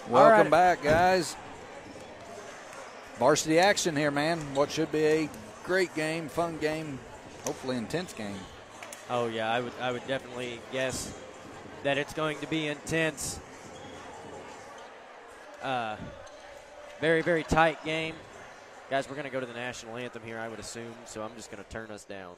Welcome back, guys. Varsity action here, man. What should be a great game, fun game, hopefully intense game. Oh, yeah, I would definitely guess that it's going to be intense. Very, very tight game. Guys, we're going to go to the national anthem here, I would assume, so I'm just going to turn us down.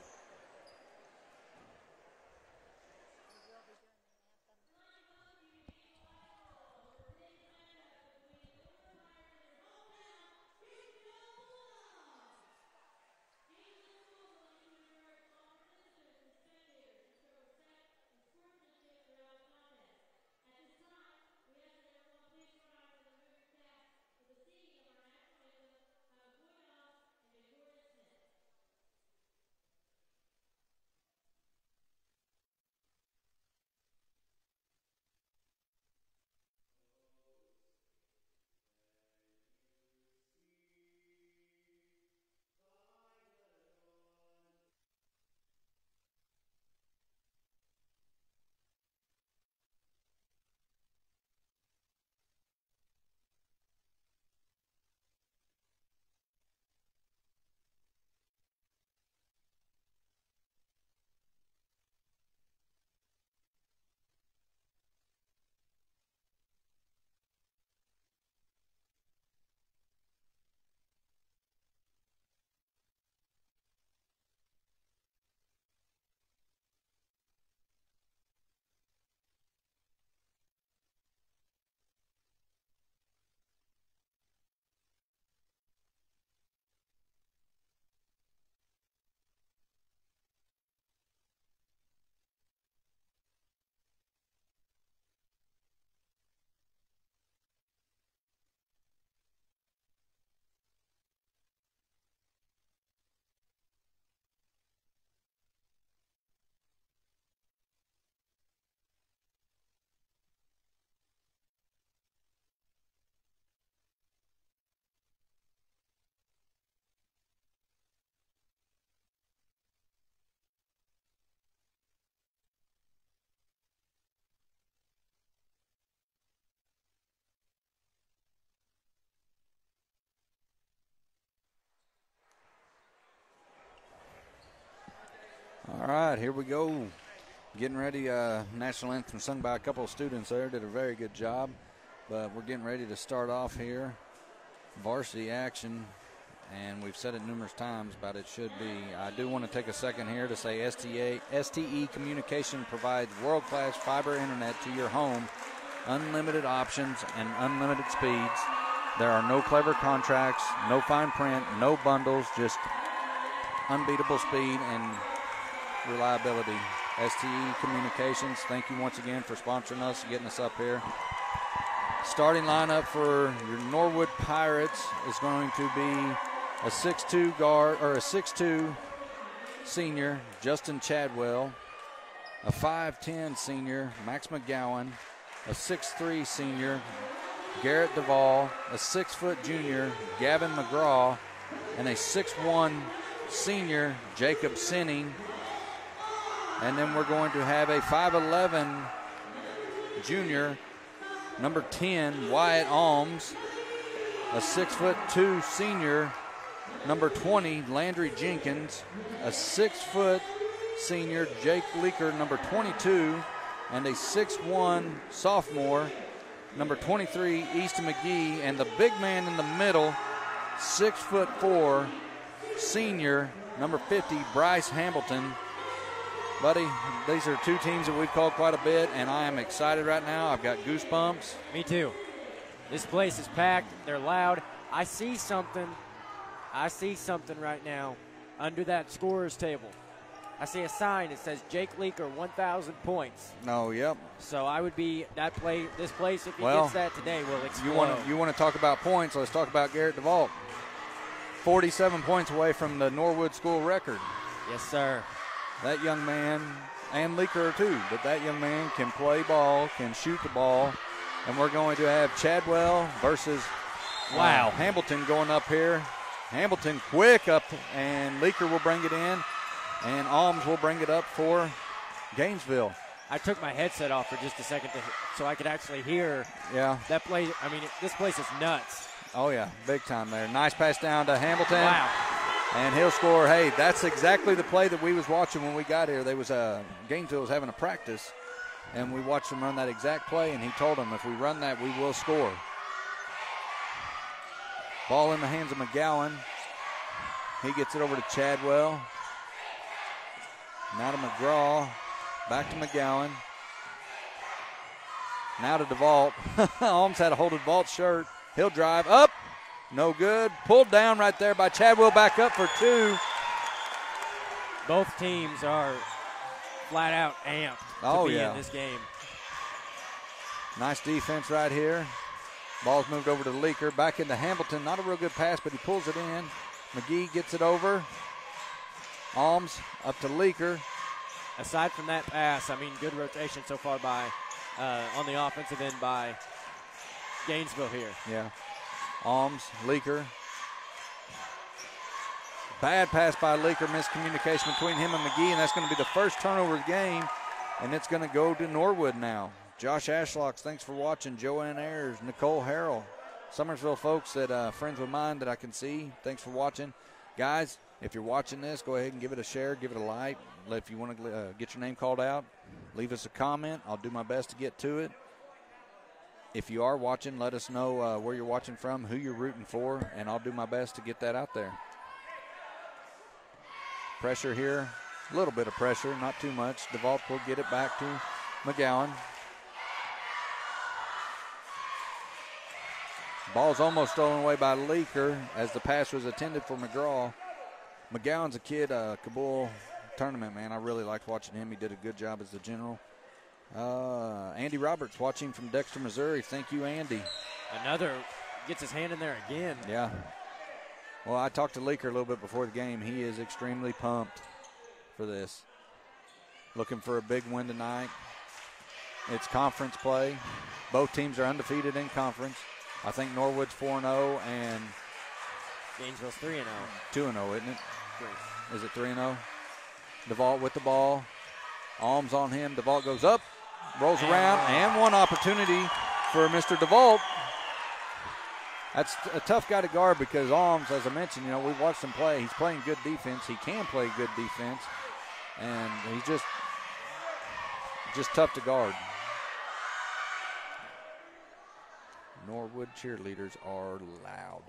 All right, here we go. Getting ready. National anthem sung by a couple of students there. Did a very good job. But we're getting ready to start off here. Varsity action. And we've said it numerous times, but it should be. I do want to take a second here to say STE Communication provides world-class fiber internet to your home, unlimited options and unlimited speeds. There are no clever contracts, no fine print, no bundles, just unbeatable speed and reliability. STE Communications, thank you once again for sponsoring us, getting us up here. Starting lineup for your Norwood Pirates is going to be a 6'2 guard or a 6'2 senior, Justin Chadwell, a 5'10 senior, Max McGowan, a 6'3 senior, Garrett Duvall, a 6' junior, Gavin McGraw, and a 6'1 senior, Jacob Sinning. And then we're going to have a 5'11 junior, number 10, Wyatt Alms, a 6'2 senior, number 20, Landry Jenkins, a 6-foot senior, Jake Leaker, number 22, and a 6'1" sophomore, number 23, Easton McGee, and the big man in the middle, 6'4", senior, number 50, Bryce Hamilton. Buddy, these are two teams that we've called quite a bit, and I am excited right now. I've got goosebumps. Me too. This place is packed. They're loud. I see something right now under that scorer's table. I see a sign that says Jake Leaker 1,000 points. Oh, yep. So I would be this place, if he gets that today, will explode. You want to talk about points? Let's talk about Garrett DeVault. 47 points away from the Norwood school record. Yes, sir. That young man, and Leaker too, but that young man can play ball, can shoot the ball, and we're going to have Chadwell versus Hamilton going up here. Hamilton quick up, and Leaker will bring it in, and Alms will bring it up for Gainesville. I took my headset off for just a second so I could actually hear that play. I mean, this place is nuts. Oh, yeah, big time there. Nice pass down to Hamilton. Wow. And he'll score. Hey, that's exactly the play that we was watching when we got here. Gainesville was having a practice, and we watched them run that exact play, and he told them if we run that, we will score. Ball in the hands of McGowan. He gets it over to Chadwell. Now to McGraw. Back to McGowan. Now to DeVault. Alms had a hold of DeVault's shirt. He'll drive up. No good. Pulled down right there by Chadwell. Back up for two. Both teams are flat out amped to be in this game. Nice defense right here. Ball's moved over to Leaker. Back into Hamilton. Not a real good pass, but he pulls it in. McGee gets it over. Alms up to Leaker. Aside from that pass, I mean, good rotation so far by on the offensive end by Gainesville here. Yeah. Alms, Leaker. Bad pass by Leaker. Miscommunication between him and McGee, and that's going to be the first turnover of the game, and it's going to go to Norwood now. Josh Ashlocks, thanks for watching. Joanne Ayers, Nicole Harrell, Summersville folks that friends of mine that I can see, thanks for watching. Guys, if you're watching this, go ahead and give it a share, give it a like. If you want to get your name called out, leave us a comment. I'll do my best to get to it. If you are watching, let us know where you're watching from, who you're rooting for, and I'll do my best to get that out there. Pressure here, a little bit of pressure, not too much. DeVault will get it back to McGowan. Ball's almost stolen away by Leaker as the pass was intended for McGraw. McGowan's a kid, Kabul tournament, man. I really liked watching him. He did a good job as the general. Andy Roberts watching from Dexter, Missouri. Thank you, Andy. Another gets his hand in there again. Yeah. Well, I talked to Leaker a little bit before the game. He is extremely pumped for this. Looking for a big win tonight. It's conference play. Both teams are undefeated in conference. I think Norwood's 4-0 and Gainesville's 3-0. 2-0, isn't it? 3. Is it 3-0? DeVault with the ball. Alms on him. DeVault goes up, rolls around, and one opportunity for Mr. DeVault. That's a tough guy to guard because Alms, as I mentioned, we've watched him play. He's playing good defense. He can play good defense, and he's just tough to guard. Norwood cheerleaders are loud.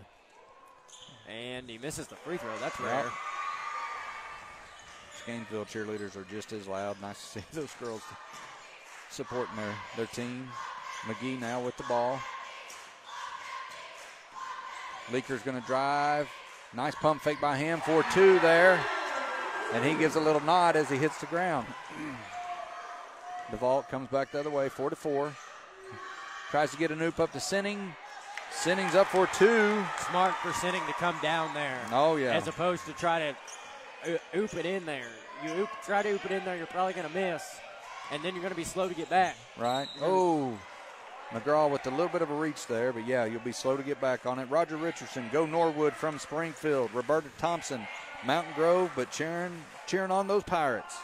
And he misses the free throw. That's rare. Gainesville cheerleaders are just as loud. Nice to see those girls supporting their team. McGee now with the ball. Leaker's going to drive. Nice pump fake by him for two there. And he gives a little nod as he hits the ground. DeVault comes back the other way, 4-4. Tries to get an oop up to Sinning. Sinning's up for two. Smart for Sinning to come down there. Oh, yeah. As opposed to try to oop it in there. Try to oop it in there, you're probably going to miss. And then you're going to be slow to get back. Right. Oh, McGraw with a little bit of a reach there, but yeah, you'll be slow to get back on it. Roger Richardson, go Norwood from Springfield. Roberta Thompson, Mountain Grove, but cheering on those Pirates.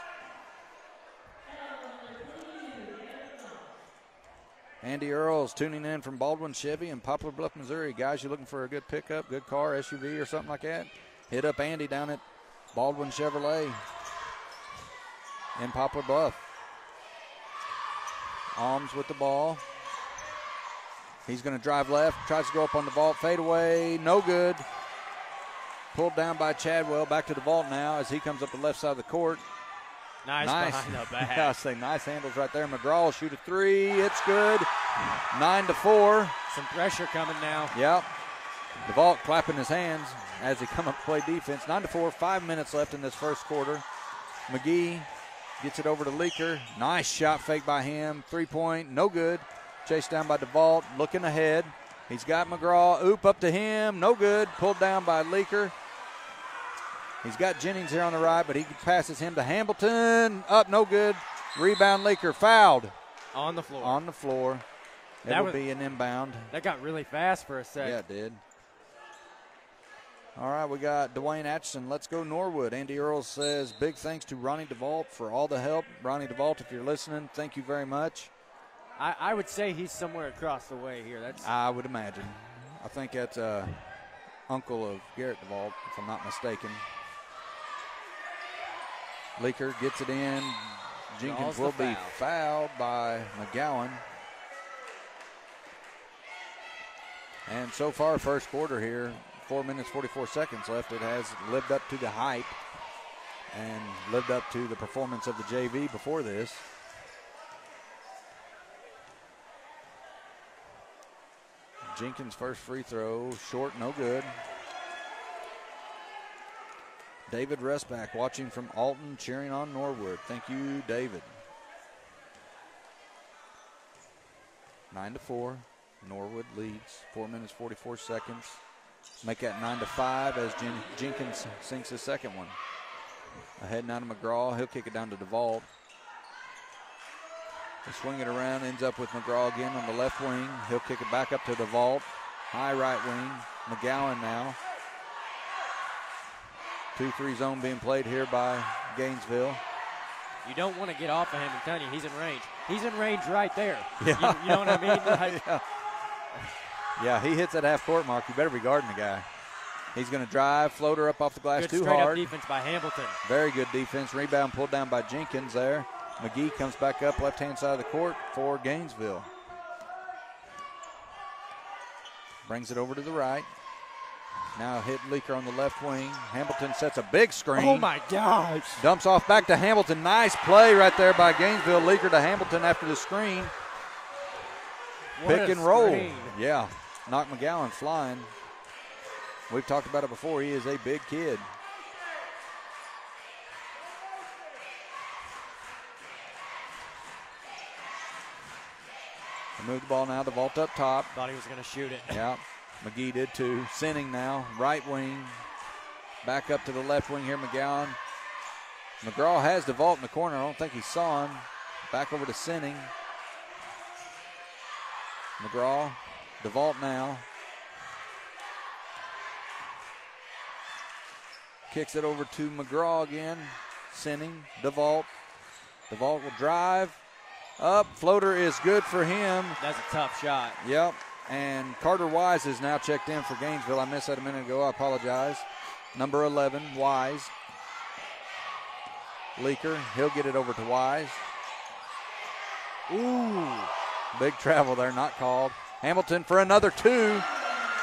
Andy Earls tuning in from Baldwin Chevy in Poplar Bluff, Missouri. Guys, you're looking for a good pickup, good car, SUV, or something like that? hit up Andy down at Baldwin Chevrolet in Poplar Bluff. Alms with the ball. He's going to drive left, tries to go up on the vault, fade away, no good. Pulled down by Chadwell, back to the vault now as he comes up the left side of the court. Nice behind the back. Yeah, I say nice handles right there. McGraw will shoot a three. It's good. 9-4. Some pressure coming now. Yep. DeVault clapping his hands as he come up to play defense. 9-4, 5 minutes left in this first quarter. McGee gets it over to Leaker. Nice shot fake by him. 3-point, no good. Chased down by DeVault, looking ahead. He's got McGraw. Oop up to him, no good. Pulled down by Leaker. He's got Jennings here on the right, but he passes him to Hamilton. Up, no good. Rebound, Leaker fouled. On the floor. On the floor. That will be an inbound. That got really fast for a second. Yeah, it did. All right, we got Dwayne Atchison. Let's go Norwood. Andy Earls says, big thanks to Ronnie DeVault for all the help. Ronnie DeVault, if you're listening, thank you very much. I would say he's somewhere across the way here. I would imagine. I think that's uncle of Garrett DeVault, if I'm not mistaken. Leaker gets it in. Jenkins will be fouled by McGowan. And so far, first quarter here, 4 minutes, 44 seconds left. It has lived up to the hype and lived up to the performance of the JV before this. Jenkins' first free throw, short, no good. David Rusback watching from Alton, cheering on Norwood. Thank you, David. 9-4. Norwood leads. 4 minutes, 44 seconds. Make that 9-5 as Jenkins sinks his second one. Ahead now to McGraw. He'll kick it down to DeVault. They swing it around, ends up with McGraw again on the left wing. He'll kick it back up to DeVault. High right wing. McGowan now. 2-3 zone being played here by Gainesville. You don't want to get off of him. I'm telling you, he's in range. He's in range right there. Yeah. You know what I mean? Like, yeah, he hits that half court mark. You better be guarding the guy. He's going to drive, floater up off the glass, good too straight hard. Up defense by Hamilton. Very good defense. Rebound pulled down by Jenkins there. McGee comes back up left-hand side of the court for Gainesville. Brings it over to the right. Now hit Leaker on the left wing. Hamilton sets a big screen. Oh, my gosh. Dumps off back to Hamilton. Nice play right there by Gainesville. Leaker to Hamilton after the screen. Pick and roll. Yeah, knocked McGowan flying. We've talked about it before. He is a big kid. They move the ball now. The vault up top. Thought he was going to shoot it. Yeah. McGee did too. Sinning now, right wing. Back up to the left wing here, McGowan. McGraw has DeVault in the corner. I don't think he saw him. Back over to Sinning. McGraw, DeVault now. Kicks it over to McGraw again. Sinning, DeVault. DeVault will drive. Up, floater is good for him. That's a tough shot. Yep. And Carter Wise is now checked in for Gainesville. I missed that a minute ago. I apologize. Number 11, Wise. Leaker, he'll get it over to Wise. Ooh, big travel there, not called. Hamilton for another two.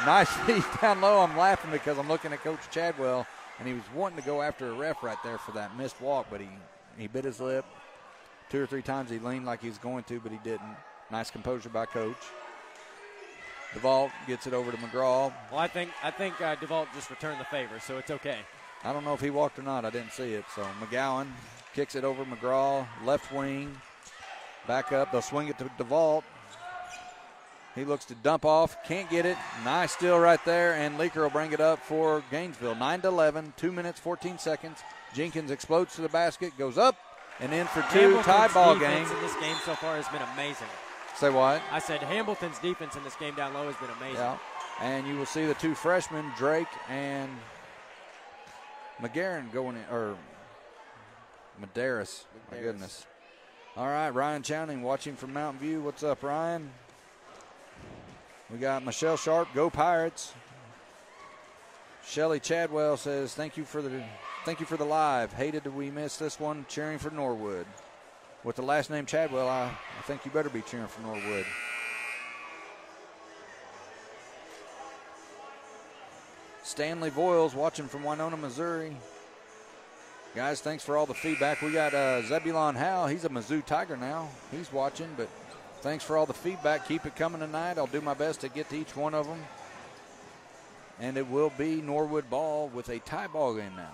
Nice feed down low. I'm laughing because I'm looking at Coach Chadwell, and he was wanting to go after a ref right there for that missed walk, but he bit his lip. 2 or 3 times he leaned like he was going to, but he didn't. Nice composure by Coach. DeVault gets it over to McGraw. Well, I think DeVault just returned the favor, so it's okay. I don't know if he walked or not. I didn't see it. So McGowan kicks it over McGraw, left wing. Back up. They'll swing it to DeVault. He looks to dump off. Can't get it. Nice steal right there, and Leaker will bring it up for Gainesville. 9-11, 2 minutes, 14 seconds. Jenkins explodes to the basket, goes up and in for two. Tie ball game. Hamilton's defense in this game so far has been amazing. Say what? I said Hamilton's defense in this game down low has been amazing. Yeah. And you will see the 2 freshmen, Drake and McGarren going in, or Medeiros. My goodness. All right, Ryan Chowning watching from Mountain View. What's up, Ryan? We got Michelle Sharp, go Pirates. Shelly Chadwell says, thank you for the live. Hated that we missed this one, cheering for Norwood. With the last name Chadwell, I think you better be cheering for Norwood. Stanley Voiles watching from Winona, Missouri. Guys, thanks for all the feedback. We got Zebulon Howe. He's a Mizzou Tiger now. He's watching, but thanks for all the feedback. Keep it coming tonight. I'll do my best to get to each one of them. And it will be Norwood ball with a tie ball game now.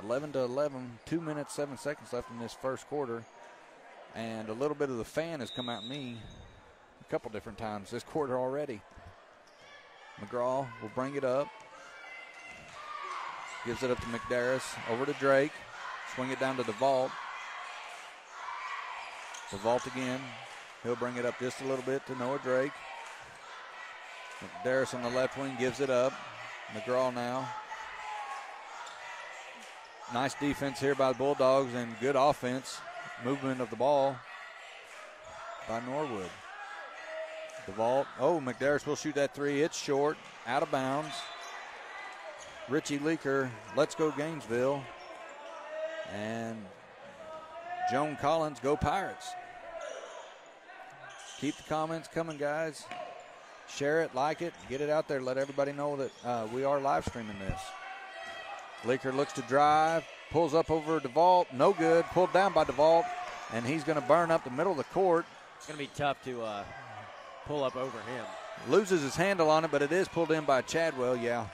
11-11, 2 minutes, 7 seconds left in this first quarter. And a little bit of the fan has come at me a couple different times this quarter already. McGraw will bring it up. Gives it up to McDarris. Over to Drake. Swing it down to DeVault. DeVault again. He'll bring it up just a little bit to Noah Drake. McDarris on the left wing gives it up. McGraw now. Nice defense here by the Bulldogs and good offense. Movement of the ball by Norwood. DeVault. Oh, McDarris will shoot that three. It's short. Out of bounds. Richie Leaker, let's go Gainesville. And Joan Collins, go Pirates. Keep the comments coming, guys. Share it, like it, get it out there. Let everybody know that we are live streaming this. Leaker looks to drive, pulls up over DeVault. No good, pulled down by DeVault. And he's going to burn up the middle of the court. It's going to be tough to pull up over him. Loses his handle on it, but it is pulled in by Chadwell, yeah.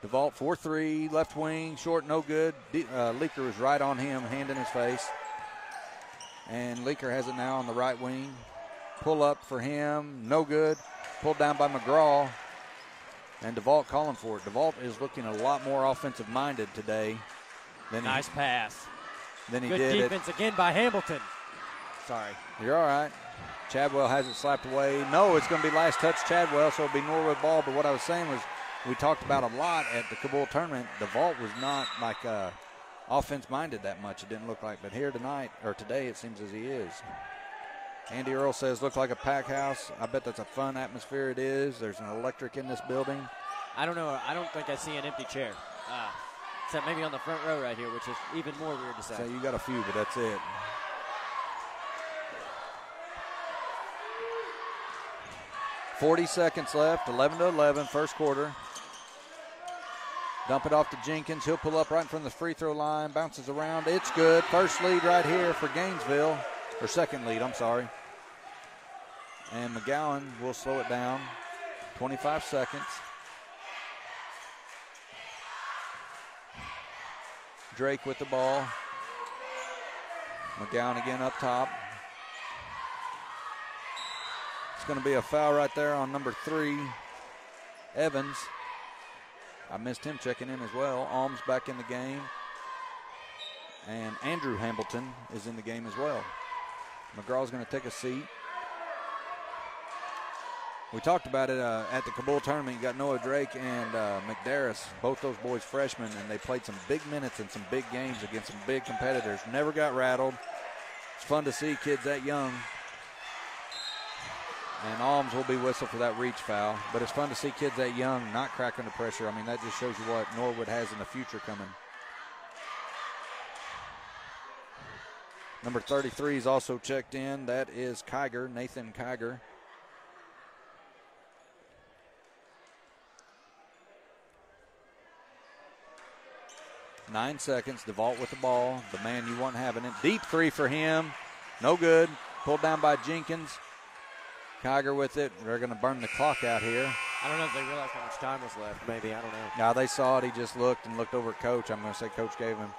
DeVault 4-3, left wing, short, no good. Leaker was right on him, hand in his face. And Leaker has it now on the right wing. Pull up for him, no good. Pulled down by McGraw. And DeVault calling for it. DeVault is looking a lot more offensive-minded today. Nice pass. Than he good did. Good defense again by Hamilton. Sorry. You're all right. Chadwell has it slapped away. No, it's going to be last touch Chadwell, so it'll be Norwood ball. But what I was saying was, we talked about a lot at the Kabul tournament. DeVault was not like offense-minded that much. It didn't look like. But here tonight, or today, it seems as he is. Andy Earl says, look like a pack house. I bet that's a fun atmosphere it is. There's an electric in this building. I don't know. I don't think I see an empty chair. Except maybe on the front row right here, which is even more weird to say. So you got a few, but that's it. .40 seconds left, 11-11, first quarter. Dump it off to Jenkins. He'll pull up right in front of the free throw line, bounces around. It's good. First lead right here for Gainesville, or second lead, I'm sorry. And McGowan will slow it down. 25 seconds. Drake with the ball. McGowan again up top. It's going to be a foul right there on number 3, Evans. I missed him checking in as well. Alms back in the game. And Andrew Hamilton is in the game as well. McGraw's going to take a seat. We talked about it at the Kabul tournament. You got Noah Drake and McDarris, both those boys freshmen, and they played some big minutes and some big games against some big competitors. Never got rattled. It's fun to see kids that young. And Alms will be whistled for that reach foul. But it's fun to see kids that young not cracking the pressure. I mean, that just shows you what Norwood has in the future coming. Number 33 is also checked in. That is Kiger, Nathan Kiger. Nine seconds. DeVault with the ball. The man you want having it. Deep three for him. No good. Pulled down by Jenkins. Kiger with it. They're going to burn the clock out here. I don't know if they realized how much time was left. Maybe. I don't know. Now they saw it. He just looked and looked over at Coach. I'm going to say Coach gave him.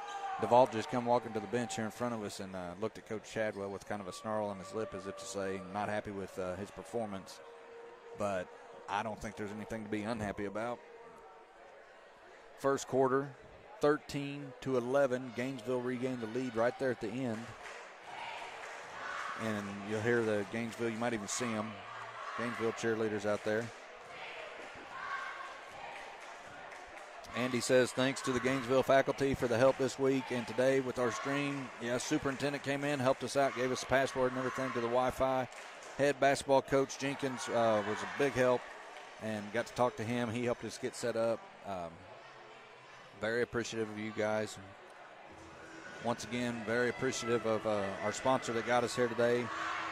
DeVault just come walking to the bench here in front of us and looked at Coach Chadwell with kind of a snarl on his lip as if to say not happy with his performance. But I don't think there's anything to be unhappy about. First quarter, 13-11. Gainesville regained the lead right there at the end. And you'll hear the Gainesville, you might even see them, Gainesville cheerleaders out there. Andy says, thanks to the Gainesville faculty for the help this week and today with our stream. Yeah, superintendent came in, helped us out, gave us a password and everything to the Wi-Fi. Head basketball coach Jenkins was a big help. and got to talk to him. He helped us get set up. Very appreciative of you guys. Once again, very appreciative of our sponsor that got us here today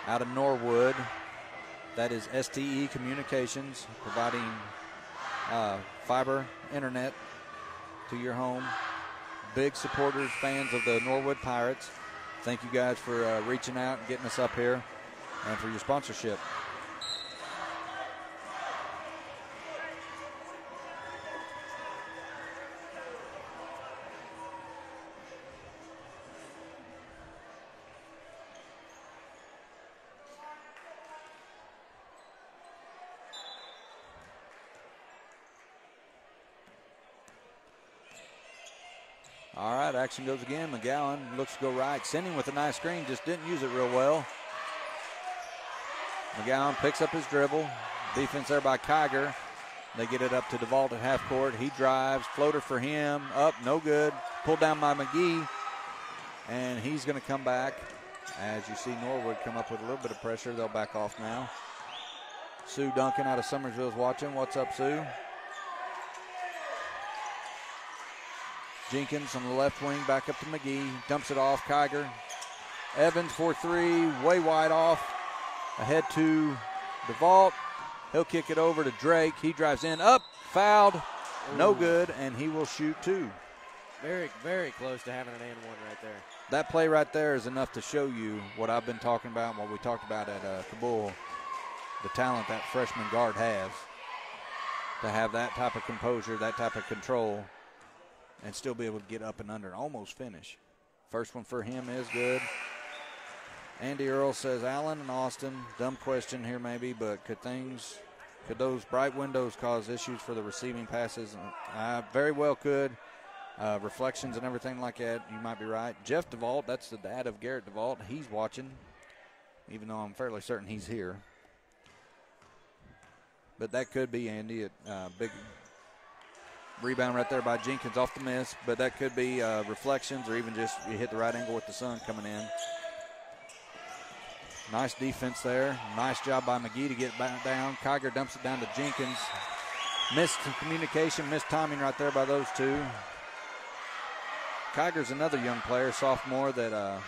out of Norwood. That is STE Communications, providing fiber internet to your home. Big supporters, fans of the Norwood Pirates. Thank you guys for reaching out and getting us up here and for your sponsorship. All right, action goes again. McGowan looks to go right. Sending with a nice screen, just didn't use it real well. McGowan picks up his dribble. Defense there by Kiger. They get it up to DeVault at half court. He drives. Floater for him. Up, no good. Pulled down by McGee. And he's going to come back. As you see Norwood come up with a little bit of pressure, they'll back off now. Sue Duncan out of Summersville is watching. What's up, Sue? Jenkins on the left wing, back up to McGee. Dumps it off, Kiger. Evans for three, way wide off. Ahead to DeVault. He'll kick it over to Drake. He drives in, up, fouled, no good, and he will shoot two. Very, very close to having an and one right there. That play right there is enough to show you what I've been talking about and what we talked about at Kabul, the talent that freshman guard has to have that type of composure, that type of control, and still be able to get up and under and almost finish. First one for him is good. Andy Earl says, Allen and Austin, dumb question here maybe, but could those bright windows cause issues for the receiving passes? Very well could. Reflections and everything like that, you might be right. Jeff DeVault, that's the dad of Garrett DeVault. He's watching, even though I'm fairly certain he's here. But that could be, Andy, big rebound right there by Jenkins off the miss, but that could be reflections or even just you hit the right angle with the sun coming in. Nice defense there. Nice job by McGee to get back down. Kiger dumps it down to Jenkins. Missed communication, missed timing right there by those two. Kiger's another young player, sophomore, that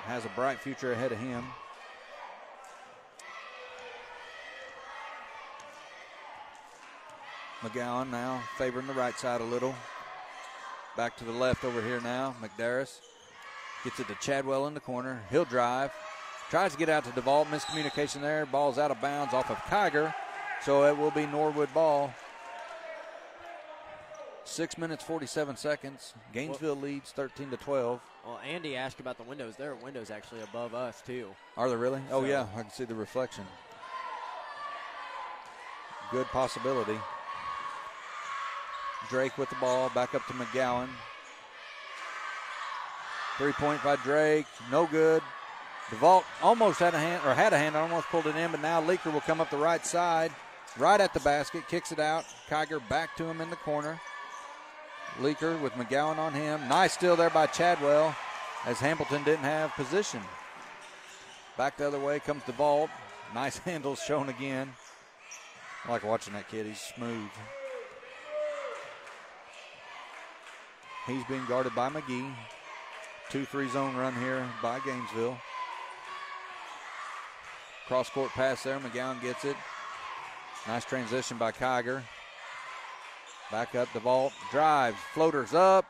has a bright future ahead of him. McGowan now favoring the right side a little. Back to the left over here now. McDarris gets it to Chadwell in the corner. He'll drive. Tries to get out to DeVault. Miscommunication there. Ball's out of bounds off of Kiger. So it will be Norwood ball. 6 minutes, 47 seconds. Gainesville leads 13-12. Well, Andy asked about the windows. There are windows actually above us, too. Are there really? Oh, yeah. I can see the reflection. Good possibility. Drake with the ball, back up to McGowan. 3-point by Drake, no good. DeVault almost had a hand, almost pulled it in, but now Leaker will come up the right side, right at the basket, kicks it out. Kiger back to him in the corner. Leaker with McGowan on him. Nice steal there by Chadwell as Hamilton didn't have position. Back the other way comes DeVault. Nice handles shown again. I like watching that kid, he's smooth. He's being guarded by McGee. 2-3 zone run here by Gainesville. Cross-court pass there. McGowan gets it. Nice transition by Kiger. Back up, DeVault. Drives. Floaters up.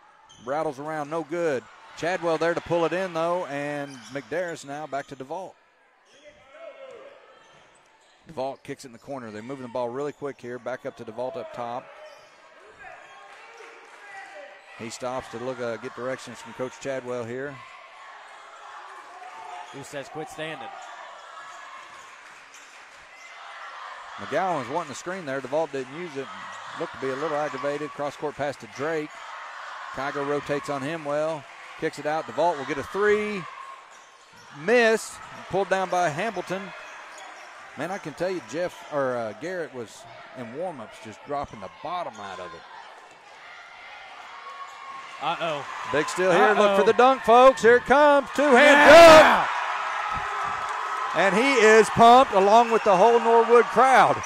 Rattles around. No good. Chadwell there to pull it in, though. And McDarris now back to DeVault. DeVault kicks it in the corner. They're moving the ball really quick here. Back up to DeVault up top. He stops to look, get directions from Coach Chadwell here. Who says quit standing? McGowan was wanting the screen there. DeVault didn't use it. Looked to be a little aggravated. Cross-court pass to Drake. Kiger rotates on him well. Kicks it out. DeVault will get a three. Miss. Pulled down by Hamilton. Man, I can tell you Garrett was in warm-ups just dropping the bottom out of it. Uh-oh. Big steal here. Look for the dunk, folks. Here it comes. Two-hand dunk. And he is pumped along with the whole Norwood crowd.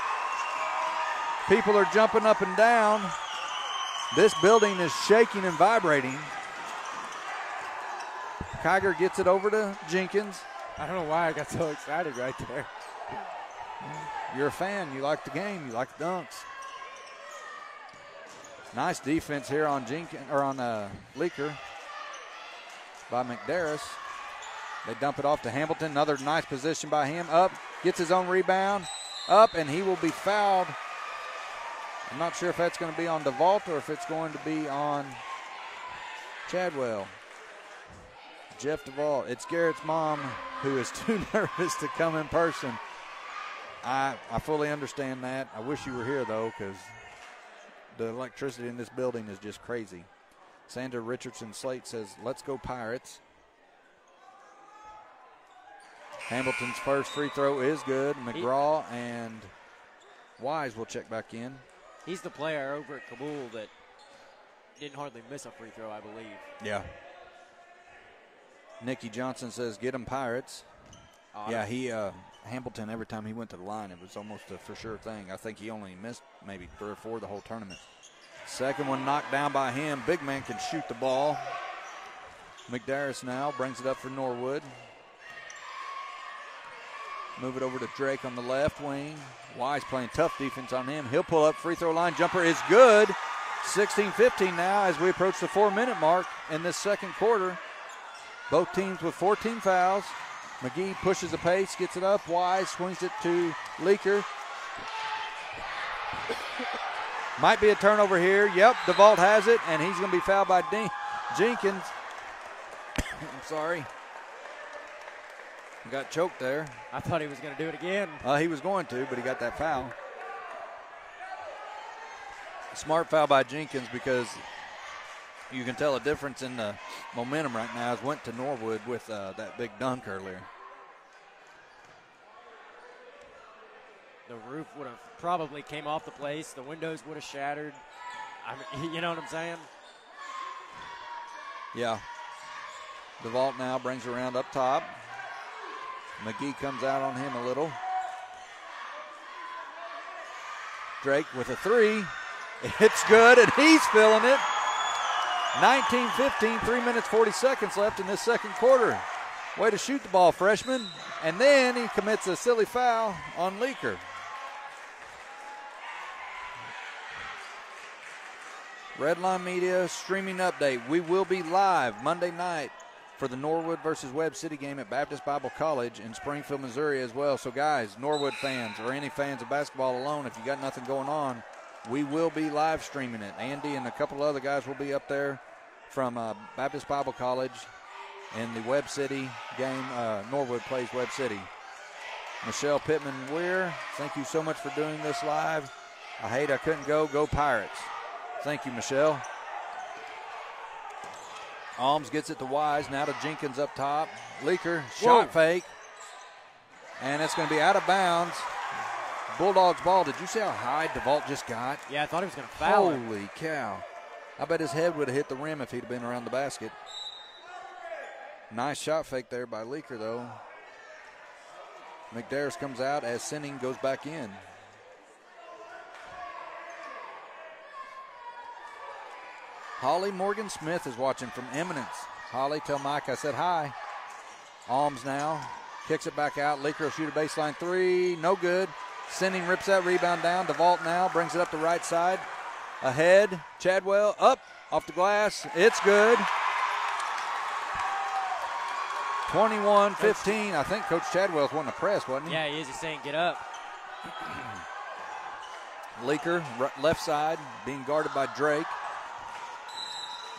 People are jumping up and down. This building is shaking and vibrating. Kiger gets it over to Jenkins. I don't know why I got so excited right there. You're a fan. You like the game. You like the dunks. Nice defense here on Leaker by McDarris. They dump it off to Hamilton. Another nice position by him. Up, gets his own rebound. Up, and he will be fouled. I'm not sure if that's going to be on DeVault or if it's going to be on Chadwell. Jeff DeVault. It's Garrett's mom who is too nervous to come in person. I fully understand that. I wish you were here, though, because the electricity in this building is just crazy. Sandra Richardson Slate says, let's go Pirates. Hamilton's first free throw is good. McGraw and Wise will check back in. He's the player over at Kabul that didn't hardly miss a free throw, I believe. Yeah. Nikki Johnson says, get him Pirates. Yeah, Hamilton, every time he went to the line, it was almost a for sure thing. I think he only missed maybe 3 or 4 the whole tournament. Second one knocked down by him. Big man can shoot the ball. McDarris now brings it up for Norwood. Move it over to Drake on the left wing. Wise playing tough defense on him. He'll pull up, free throw line jumper is good. 16-15 now as we approach the 4-minute mark in this second quarter. Both teams with 14 fouls. McGee pushes the pace, gets it up. Wise swings it to Leaker. Might be a turnover here. Yep, DeVault has it, and he's going to be fouled by Jenkins. I'm sorry. Got choked there. I thought he was going to do it again. He was going to, but he got that foul. Smart foul by Jenkins because you can tell a difference in the momentum right now as went to Norwood with that big dunk earlier. The roof would have probably came off the place. The windows would have shattered. I mean, you know what I'm saying? Yeah. DeVault now brings around up top. McGee comes out on him a little. Drake with a 3. It's good, and he's feeling it. 19-15, 3 minutes, 40 seconds left in this second quarter. Way to shoot the ball, freshman. And then he commits a silly foul on Leaker. Redline Media streaming update. We will be live Monday night for the Norwood versus Webb City game at Baptist Bible College in Springfield, Missouri as well. So, guys, Norwood fans or any fans of basketball alone, if you got nothing going on, we will be live streaming it. Andy and a couple of other guys will be up there from Baptist Bible College in the Webb City game. Norwood plays Webb City. Michelle Pittman-Weir, thank you so much for doing this live. I hate I couldn't go. Go Pirates. Thank you, Michelle. Alms gets it to Wise. Now to Jenkins up top. Leaker, shot fake. And it's going to be out of bounds. Bulldogs ball. Did you see how high DeVault just got? Yeah, I thought he was going to foul him. Holy cow. I bet his head would have hit the rim if he'd have been around the basket. Nice shot fake there by Leaker, though. McDarris comes out as Sinning goes back in. Holly Morgan Smith is watching from Eminence. Holly, tell Mike I said hi. Alms now kicks it back out. Leaker will shoot a baseline 3. No good. Sinning rips that rebound down. DeVault now brings it up the right side. Ahead. Chadwell up off the glass. It's good. 21-15. I think Coach Chadwell's wanting to press, wasn't he? Yeah, he is. He's saying get up. Leaker, left side, being guarded by Drake.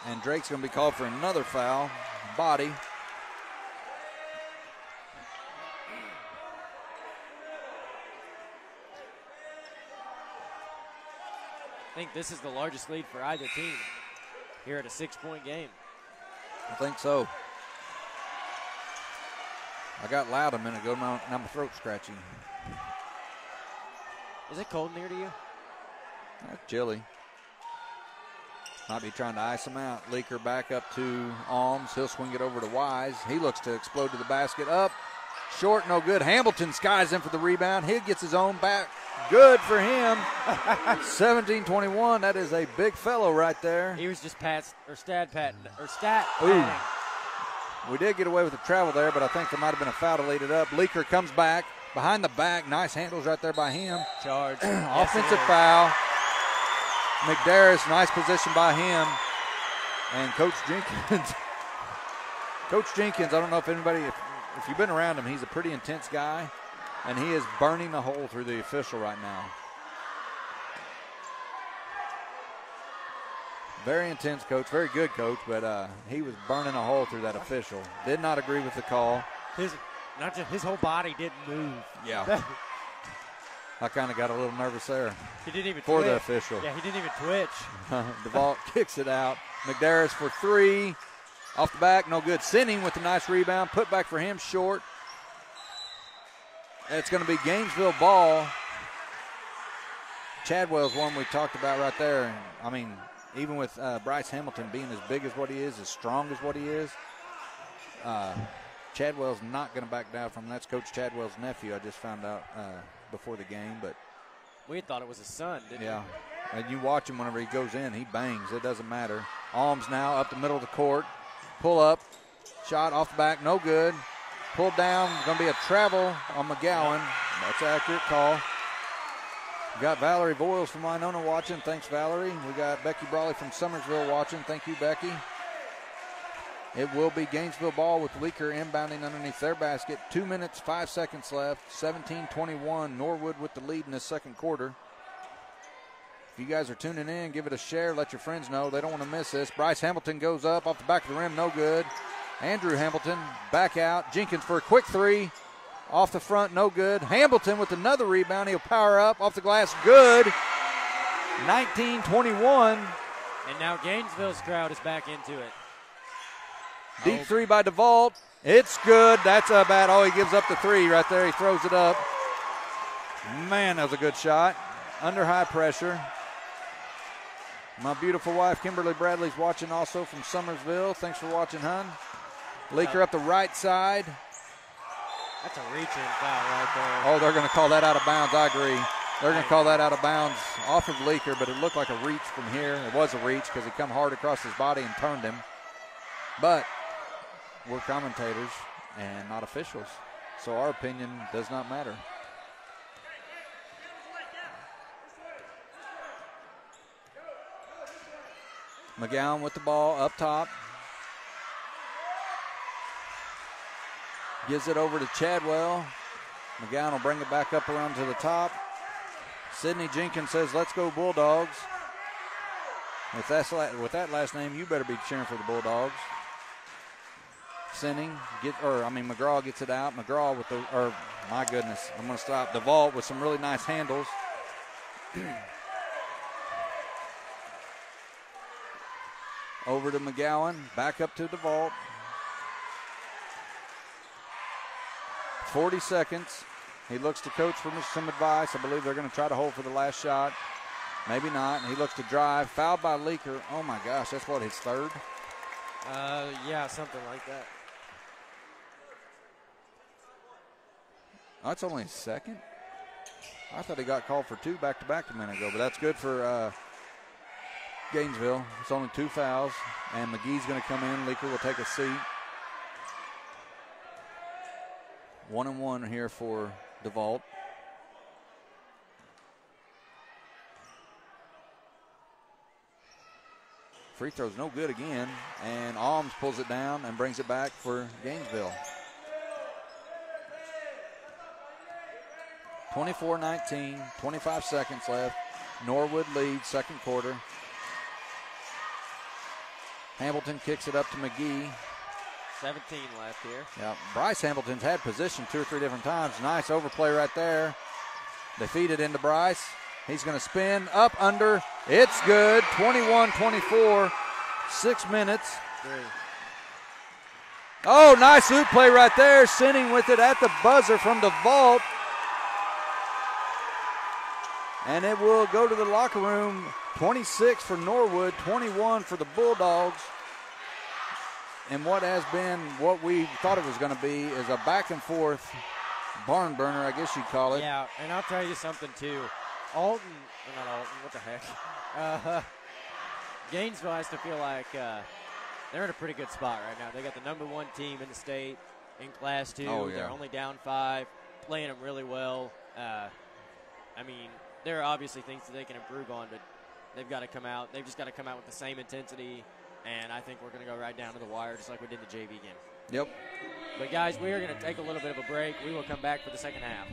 And Drake's going to be called for another foul. Body. I think this is the largest lead for either team here at a 6-point game. I think so. I got loud a minute ago. Now my throat's scratchy. Is it cold near to you? That's chilly. Might be trying to ice him out. Leaker back up to Alms. He'll swing it over to Wise. He looks to explode to the basket. Up. Short, no good. Hamilton skies in for the rebound. He gets his own back. Good for him. 17-21. That is a big fellow right there. He was just stat padding. We did get away with the travel there, but I think there might have been a foul to lead it up. Leaker comes back behind the back. Nice handles right there by him. Charge. Offensive foul. McDarris, nice position by him. And Coach Jenkins. Coach Jenkins, I don't know if anybody, if you've been around him, he's a pretty intense guy, and he is burning a hole through the official right now. Very intense coach, very good coach, but he was burning a hole through that official. Did not agree with the call. His whole body didn't move. Yeah. I kind of got a little nervous there. He didn't even for twitch. The official. Yeah, he didn't even twitch. DeVault kicks it out. McDarris for three. Off the back, no good. Sinning with a nice rebound. Put back for him, short. It's going to be Gainesville ball. Chadwell's one we talked about right there. And, I mean, even with Bryce Hamilton being as big as what he is, as strong as what he is, Chadwell's not going to back down from him. That's Coach Chadwell's nephew. I just found out before the game. But we thought it was his son, didn't we? Yeah. And you watch him whenever he goes in, he bangs. It doesn't matter. Alms now up the middle of the court. Pull up. Shot off the back. No good. Pulled down. Going to be a travel on McGowan. That's an accurate call. We got Valerie Voiles from Winona watching. Thanks, Valerie. We got Becky Brawley from Summersville watching. Thank you, Becky. It will be Gainesville ball with Leaker inbounding underneath their basket. 2 minutes, 5 seconds left. 17-21. Norwood with the lead in this second quarter. If you guys are tuning in, give it a share. Let your friends know. They don't want to miss this. Bryce Hamilton goes up off the back of the rim. No good. Andrew Hamilton back out. Jenkins for a quick three. Off the front, no good. Hamilton with another rebound. He'll power up off the glass. Good. 19-21. And now Gainesville's crowd is back into it. Deep three by DeVault. It's good. That's a bad. Oh, he gives up the three right there. He throws it up. Man, that was a good shot. Under high pressure. My beautiful wife, Kimberly Bradley's watching also from Summersville. Thanks for watching, hon. Leaker up the right side. That's a reach-in foul right there. Oh, they're going to call that out of bounds. I agree. They're going to call that out of bounds off of Leaker, but it looked like a reach from here. It was a reach because he come hard across his body and turned him. But we're commentators and not officials, so our opinion does not matter. McGowan with the ball up top. Gives it over to Chadwell. McGowan will bring it back up around to the top. Sidney Jenkins says, "Let's go Bulldogs." With that last name, you better be cheering for the Bulldogs. McGraw gets it out. McGraw with my goodness, I'm going to stop. DeVault with some really nice handles. Over to McGowan, back up to DeVault. 40 seconds. He looks to coach for some advice. I believe they're going to try to hold for the last shot. Maybe not. He looks to drive. Fouled by Leaker. Oh, my gosh. That's what, his third? Yeah, something like that. That's only his second? I thought he got called for two back-to-back a minute ago, but that's good for Gainesville. It's only two fouls, and McGee's going to come in. Leaker will take a seat. 1-1 here for DeVault. Free throw's no good again, and Alms pulls it down and brings it back for Gainesville. 24-19, 25 seconds left. Norwood leads second quarter. Hamilton kicks it up to McGee. 17 left here. Yeah, Bryce Hamilton's had position 2 or 3 different times. Nice overplay right there. They feed it into Bryce. He's going to spin up under. It's good. 21-24. 6 minutes. Oh, nice loop play right there. Sinning with it at the buzzer from DeVault. And it will go to the locker room. 26 for Norwood, 21 for the Bulldogs. in what has been what we thought it was going to be is a back and forth barn burner, I guess you'd call it. Yeah, and I'll tell you something too. Not Alton, what the heck? Gainesville has to feel like they're in a pretty good spot right now. They got the #1 team in the state in Class 2. Oh, yeah. They're only down 5, playing them really well. I mean, there are obviously things that they can improve on, but they've got to come out. They've just got to come out with the same intensity, and I think we're going to go right down to the wire just like we did in the JV game. Yep. But, guys, we are going to take a little bit of a break. We will come back for the second half.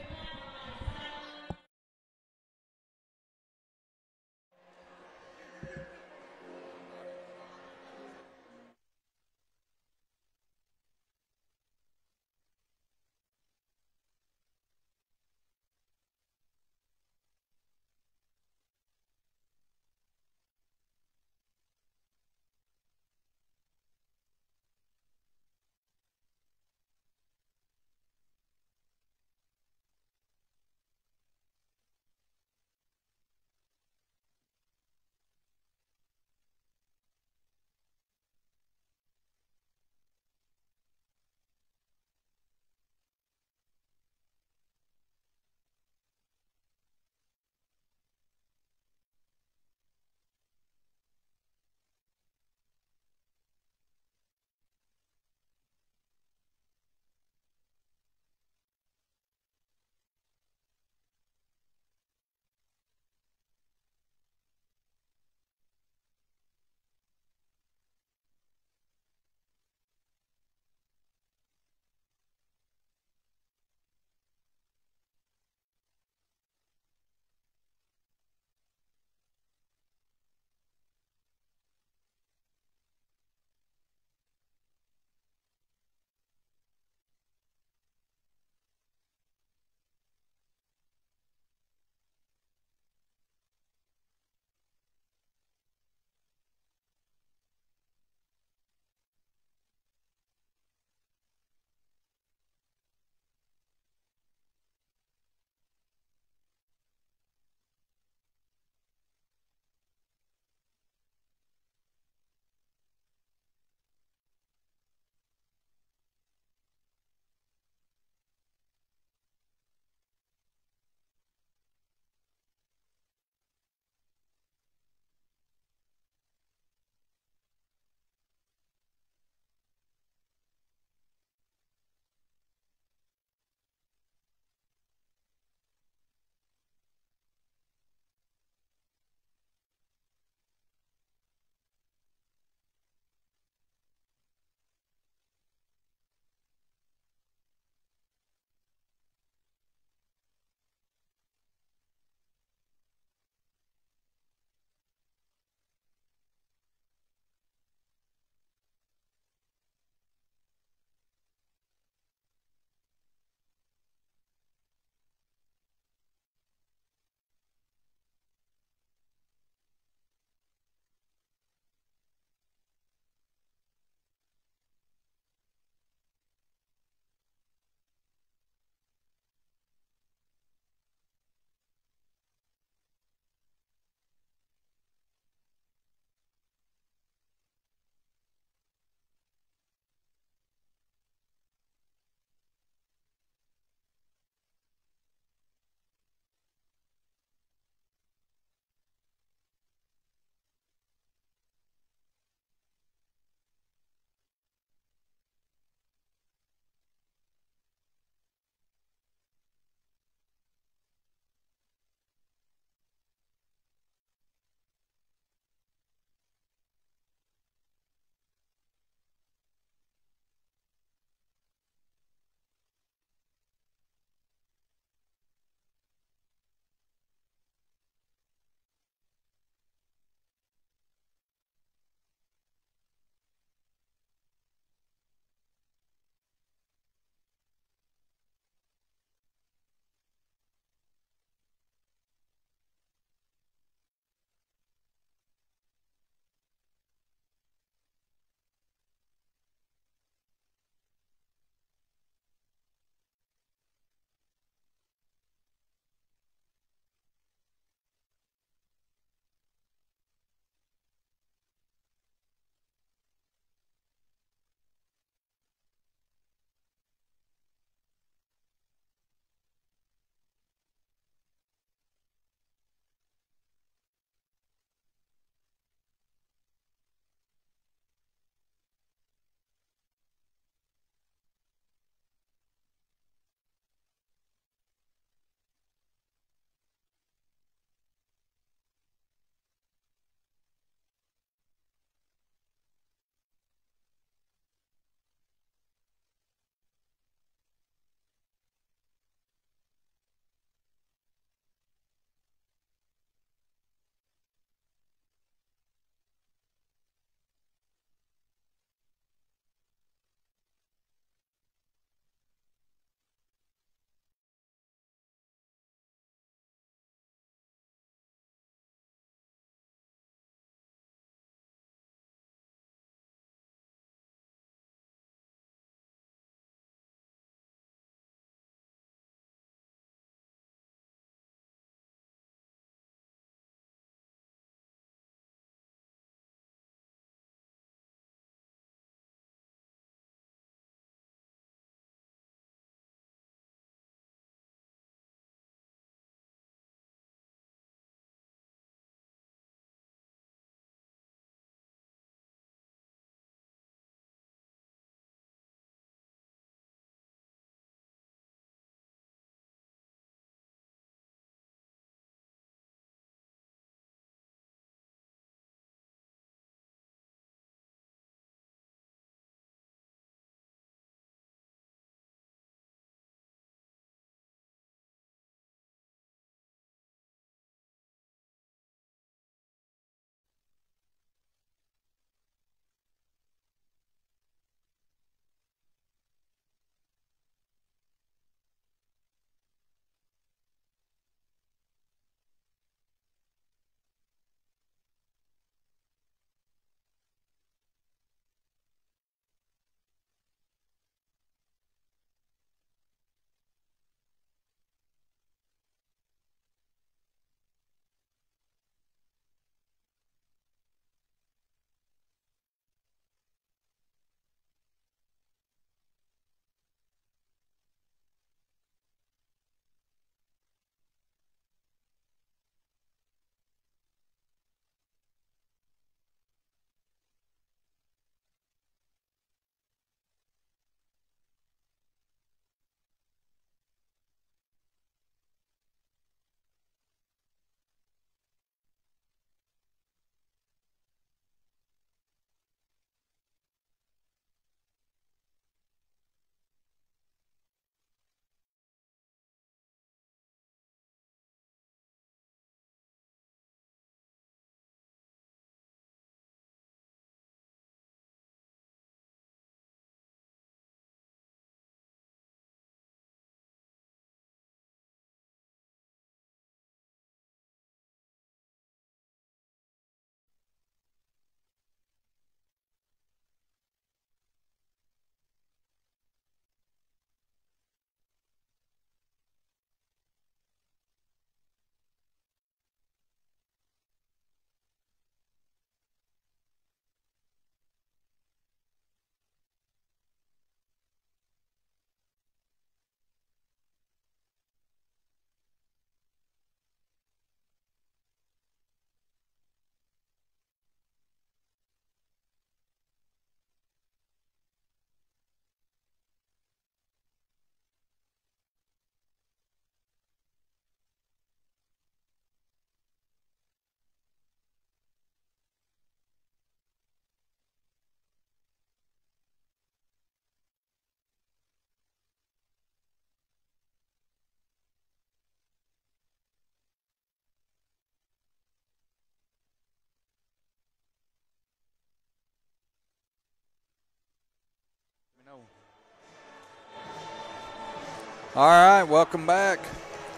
All right, welcome back.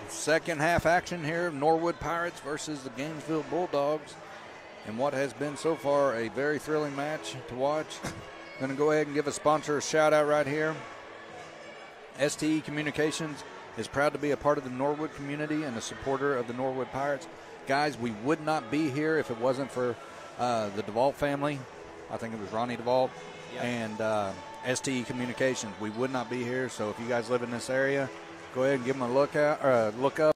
Second half action here of Norwood Pirates versus the Gainesville Bulldogs. And what has been so far a very thrilling match to watch. Going to go ahead and give a sponsor a shout out right here. STE Communications is proud to be a part of the Norwood community and a supporter of the Norwood Pirates. Guys, we would not be here if it wasn't for the DeVault family. I think it was Ronnie DeVault. Yep. And STE Communications. We would not be here, so if you guys live in this area, go ahead and give them a look up.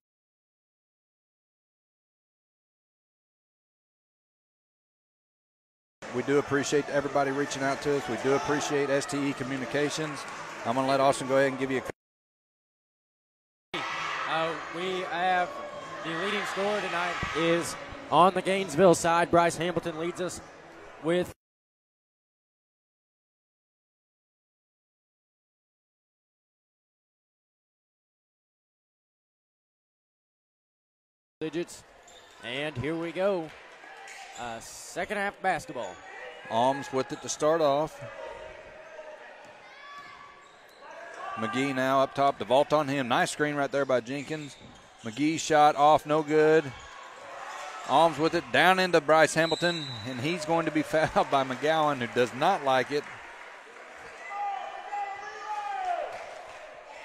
We do appreciate everybody reaching out to us. We do appreciate STE Communications. I'm going to let Austin go ahead and give you a We have the leading scorer tonight is on the Gainesville side. Bryce Hamilton leads us with digits. And here we go. Second half basketball. Alms with it to start off. McGee now up top. DeVault on him. Nice screen right there by Jenkins. McGee shot off, no good. Alms with it down into Bryce Hamilton, and he's going to be fouled by McGowan, who does not like it.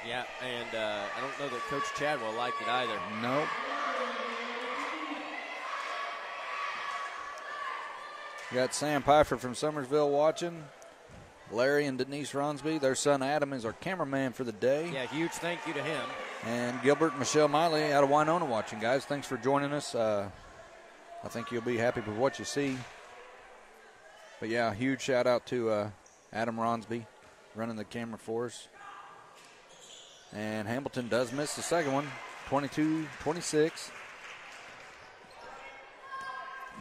Yeah, and I don't know that Coach Chadwell liked it either. Nope. You got Sam Pfeiffer from Summersville watching. Larry and Denise Ronsby, their son Adam is our cameraman for the day. Yeah, huge thank you to him. And Gilbert and Michelle Miley out of Winona watching, guys. Thanks for joining us. I think you'll be happy with what you see. But, yeah, huge shout-out to Adam Ronsby running the camera for us. And Hamilton does miss the second one, 22-26.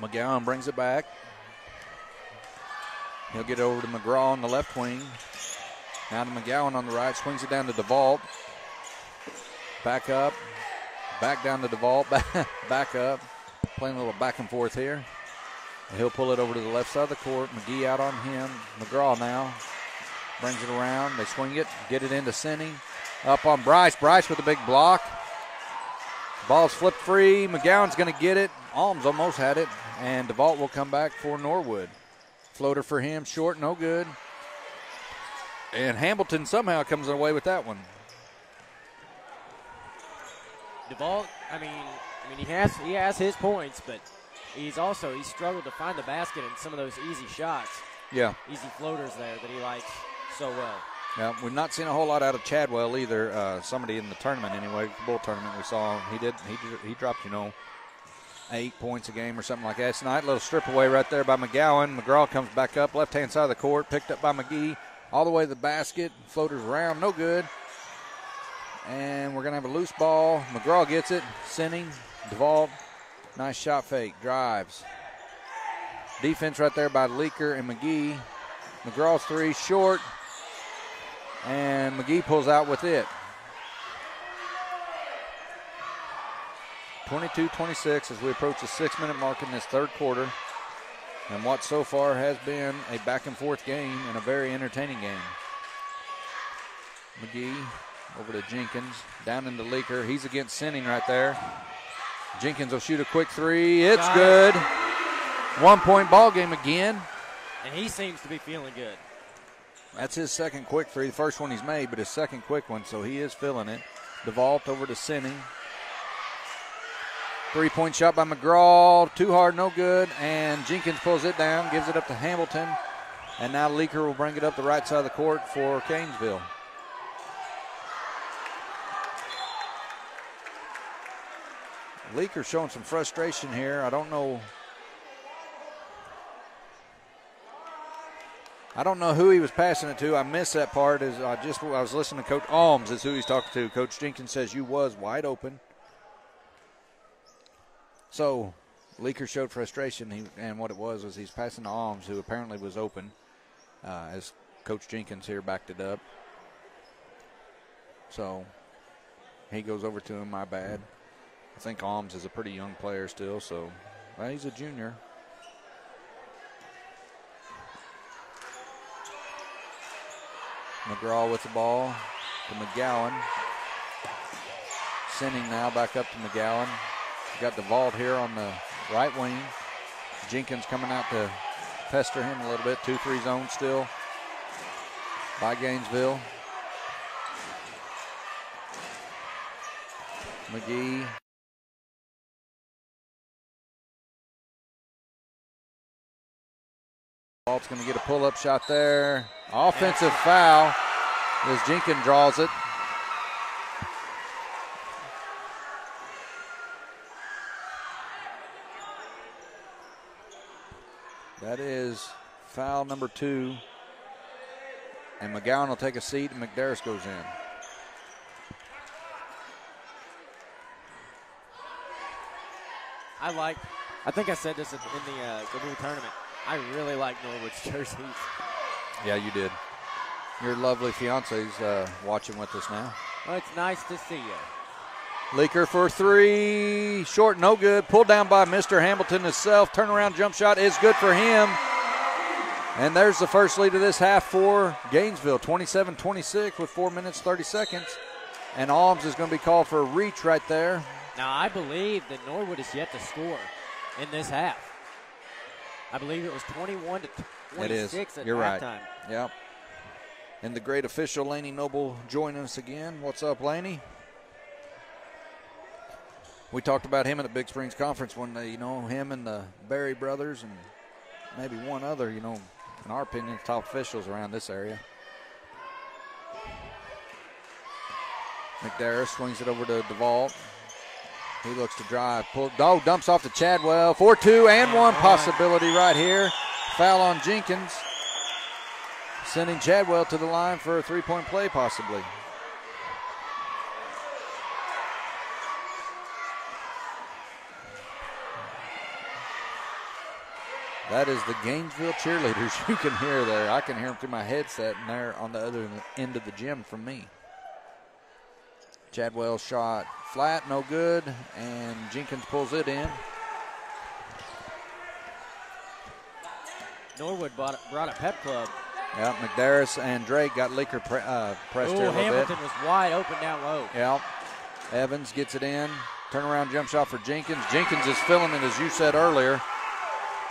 McGowan brings it back. He'll get over to McGraw on the left wing. Now to McGowan on the right. Swings it down to DeVault. Back up. Back down to DeVault. Back up. Playing a little back and forth here. And he'll pull it over to the left side of the court. McGee out on him. McGraw now. Brings it around. They swing it. Get it into Sinning. Up on Bryce. Bryce with a big block. Ball's flipped free. McGowan's going to get it. Alms almost had it. And DeVault will come back for Norwood. Floater for him, short, no good. And Hamilton somehow comes away with that one. DeVault, I mean he has his points, but he's struggled to find the basket in some of those easy shots. Yeah. Easy floaters there that he likes so well. Yeah, we've not seen a whole lot out of Chadwell either. Somebody in the tournament anyway, the bowl tournament we saw, he dropped, 8 points a game or something like that tonight. Little strip away right there by McGowan. McGraw comes back up, left-hand side of the court, picked up by McGee. All the way to the basket. Floaters around, no good. And we're going to have a loose ball. McGraw gets it. Sinning, DeVault. Nice shot fake. Drives. Defense right there by Leaker and McGee. McGraw's three, short. And McGee pulls out with it. 22-26 as we approach the 6-minute mark in this third quarter. And what so far has been a back-and-forth game and a very entertaining game. McGee over to Jenkins, down into Leaker. He's against Sinning right there. Jenkins will shoot a quick three. It's good. 1-point ball game again. And he seems to be feeling good. That's his second quick three. The first one he's made, but his second quick one, so he is feeling it. DeVault over to Sinning. 3-point shot by McGraw. Too hard, no good. And Jenkins pulls it down, gives it up to Hamilton. And now Leaker will bring it up the right side of the court for Gainesville. Leaker showing some frustration here. I don't know who he was passing it to. I missed that part. I was listening to Coach Alms is who he's talking to. Coach Jenkins says you was wide open. So, Leaker showed frustration, and what it was he's passing to Alms, who apparently was open, as Coach Jenkins here backed it up. So, he goes over to him, my bad. I think Alms is a pretty young player still, so he's a junior. McGraw with the ball to McGowan. Sending now back up to McGowan. Got the vault here on the right wing. Jenkins coming out to pester him a little bit. 2-3 zone still by Gainesville. McGee. Vault's going to get a pull-up shot there. Offensive foul as Jenkins draws it. That is foul number 2. And McGowan will take a seat and McDarris goes in. I think I said this in the Gabool tournament. I really like Norwood's jerseys. Yeah, you did. Your lovely fiance's watching with us now. Well, it's nice to see you. Leaker for 3. Short, no good. Pulled down by Mr. Hamilton himself. Turnaround jump shot is good for him. And there's the first lead of this half for Gainesville. 27-26 with 4 minutes, 30 seconds. And Alms is going to be called for a reach right there. Now, I believe that Norwood is yet to score in this half. I believe it was 21-26 it is. At You're halftime. Right. Yep. And the great official, Laney Noble, joining us again. What's up, Laney? We talked about him at the Big Springs Conference when, him and the Berry brothers and maybe one other, in our opinion, top officials around this area. McDarris swings it over to DeVault. He looks to drive. Dumps off to Chadwell. 4-2 and 1 possibility right here. Foul on Jenkins. Sending Chadwell to the line for a 3-point play possibly. That is the Gainesville cheerleaders you can hear there. I can hear them through my headset and they're on the other end of the gym from me. Chadwell shot flat, no good, and Jenkins pulls it in. Norwood brought a pep club. Yeah, McDarris and Drake got Leaker pressed here a little Hamilton bit. was wide open down low. Yeah, Evans gets it in. Turnaround jump shot for Jenkins. Jenkins is filling it, as you said earlier.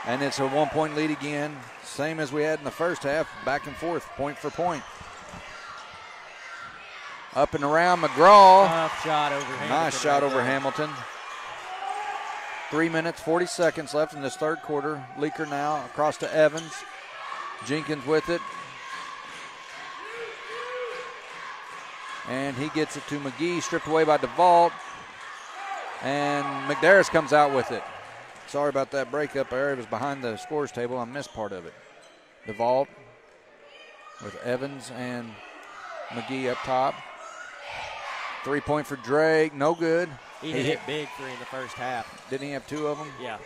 And it's a 1-point lead again. Same as we had in the first half, back and forth, point for point. Up and around McGraw. Shot over Hamilton. Nice shot over Hamilton. 3 minutes, 40 seconds left in this third quarter. Leaker now across to Evans. Jenkins with it. And he gets it to McGee, stripped away by DeVault. And McDarris comes out with it. Sorry about that breakup there. It was behind the scores table. I missed part of it. DeVault with Evans and McGee up top. 3-point for Drake, no good. He hit big 3 in the first half. Didn't he have 2 of them? Yeah.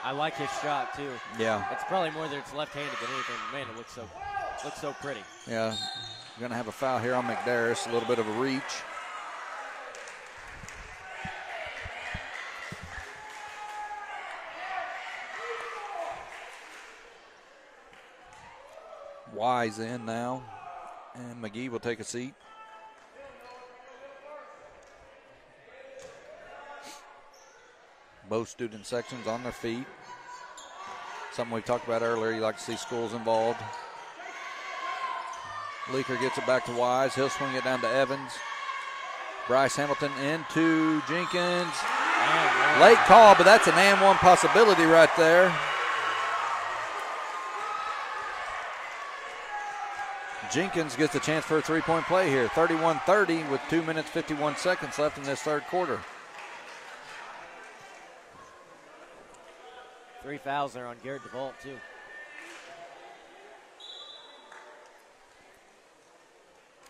I like his shot too. Yeah. It's probably more that it's left-handed than anything. Man, it looks so pretty. Yeah. Going to have a foul here on McDarris. A little bit of a reach. Wise in now, and McGee will take a seat. Both student sections on their feet. Something we talked about earlier. You like to see schools involved. Leaker gets it back to Wise. He'll swing it down to Evans. Bryce Hamilton into Jenkins. Late call, but that's an and one possibility right there. Jenkins gets a chance for a 3-point play here. 31-30 with 2 minutes, 51 seconds left in this third quarter. 3 fouls there on Garrett DeVault, too.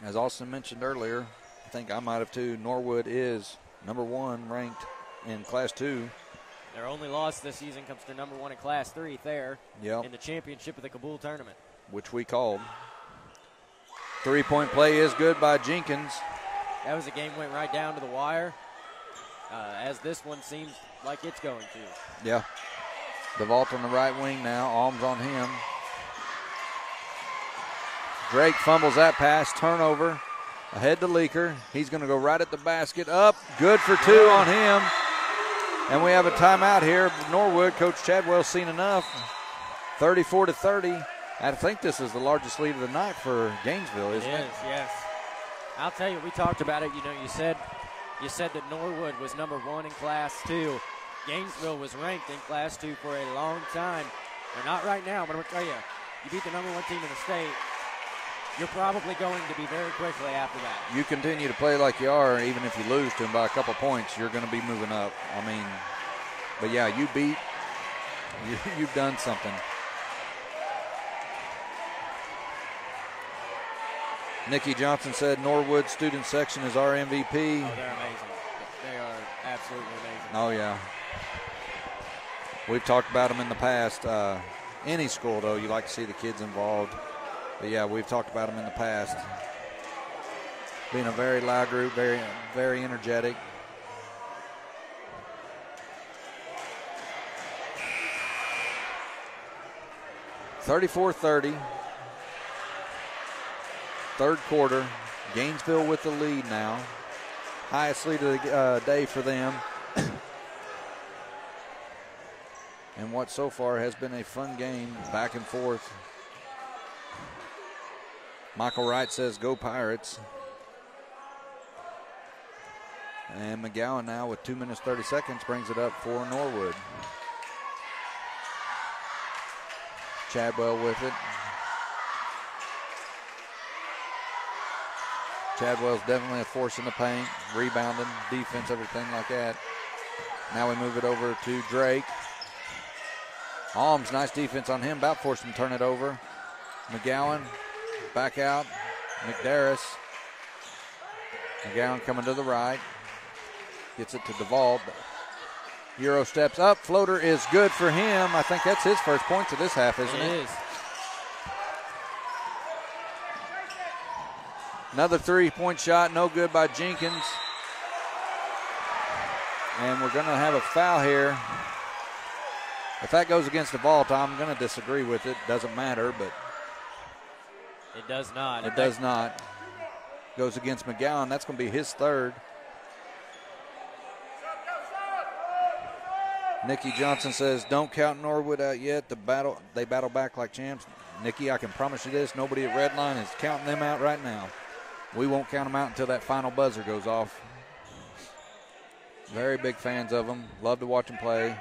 As Austin mentioned earlier, I think I might have too, Norwood is number 1 ranked in Class 2. Their only loss this season comes to number 1 in Class 3 there in the championship of the Gabool tournament. Which we called. 3-point play is good by Jenkins. That was a game went right down to the wire, as this one seems like it's going to. Yeah. DeVault on the right wing now. Alms on him. Drake fumbles that pass. Turnover. Ahead to Leaker. He's going to go right at the basket. Up. Good for two on him. And we have a timeout here. Norwood, Coach Chadwell's seen enough. 34-30. I think this is the largest lead of the night for Gainesville, isn't it? It is, yes. I'll tell you, we talked about it. You know, you said that Norwood was number 1 in Class 2. Gainesville was ranked in Class 2 for a long time. They're not right now, but I'm going to tell you, you beat the number 1 team in the state, you're probably going to be very quickly after that. You continue to play like you are, even if you lose to them by a couple points, you're going to be moving up. I mean, but yeah, you've done something. Nikki Johnson said Norwood student section is our MVP. Oh, they're amazing. They are absolutely amazing. Oh, yeah. We've talked about them in the past. Any school, though, you like to see the kids involved. But, yeah, we've talked about them in the past. Being a very loud group, very, very energetic. (34-30). Third quarter. Gainesville with the lead now. Highest lead of the day for them. And what so far has been a fun game, back and forth. Michael Wright says, go Pirates. And McGowan now with 2 minutes, 30 seconds brings it up for Norwood. Chadwell with it. Chadwell's definitely a force in the paint, rebounding, defense, everything like that. Now we move it over to Drake. Alms, nice defense on him, about forced him to turn it over. McGowan, back out. McDarris. McGowan coming to the right. Gets it to DeVault. Euro steps up, floater is good for him. I think that's his first points of this half, isn't it? It is. Another 3-point shot, no good by Jenkins. And we're going to have a foul here. If that goes against the vault, I'm going to disagree with it. Doesn't matter, but it does not. It does not. Goes against McGowan. That's going to be his third. Nikki Johnson says, don't count Norwood out yet. They battle back like champs. Nikki, I can promise you this. Nobody at Redline is counting them out right now. We won't count them out until that final buzzer goes off. Very big fans of them. Love to watch them play.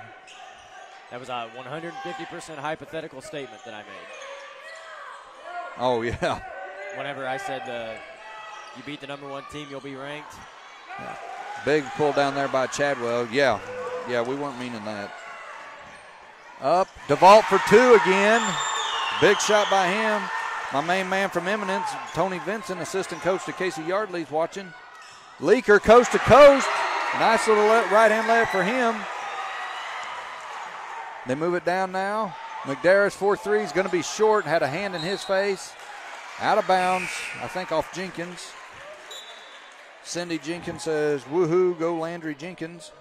That was a 150% hypothetical statement that I made. Oh, yeah. Whenever I said you beat the number 1 team, you'll be ranked. Yeah. Big pull down there by Chadwell. Yeah, we weren't meaning that. Up, DeVault for 2 again. Big shot by him. My main man from Eminence, Tony Vincent, assistant coach to Casey Yardley's watching. Leaker coast to coast. Nice little right-hand layup for him. They move it down now. McDarris 4-3 is going to be short. Had a hand in his face. Out of bounds, I think off Jenkins. Cindy Jenkins says, woohoo, go Landry Jenkins.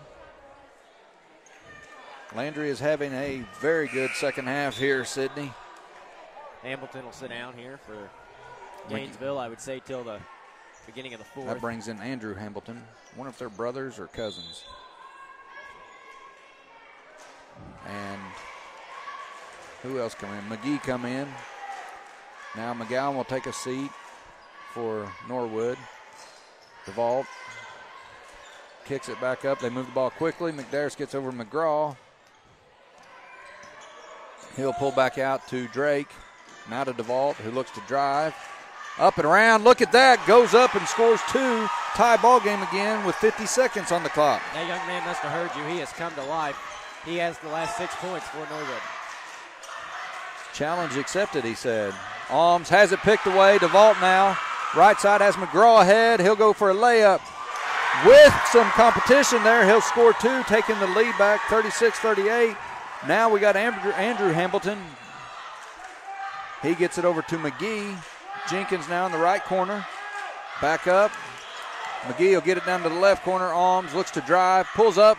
Landry is having a very good second half here, Sydney. Hamilton will sit down here for Gainesville, I would say, till the beginning of the fourth. That brings in Andrew Hamilton. I wonder if they're brothers or cousins. And who else come in? McGee come in. Now McGowan will take a seat for Norwood. DeVault kicks it back up. They move the ball quickly. McDarris gets over McGraw. He'll pull back out to Drake. Now to DeVault, who looks to drive. Up and around. Look at that. Goes up and scores 2. Tie ball game again with 50 seconds on the clock. That young man must have heard you. He has come to life. He has the last 6 points for Norwood. Challenge accepted, he said. Alms has it picked away. DeVault now. Right side has McGraw ahead. He'll go for a layup. With some competition there, he'll score 2, taking the lead back 36-38. Now we got Andrew Hamilton. He gets it over to McGee. Jenkins now in the right corner. Back up. McGee will get it down to the left corner. Alms looks to drive, pulls up,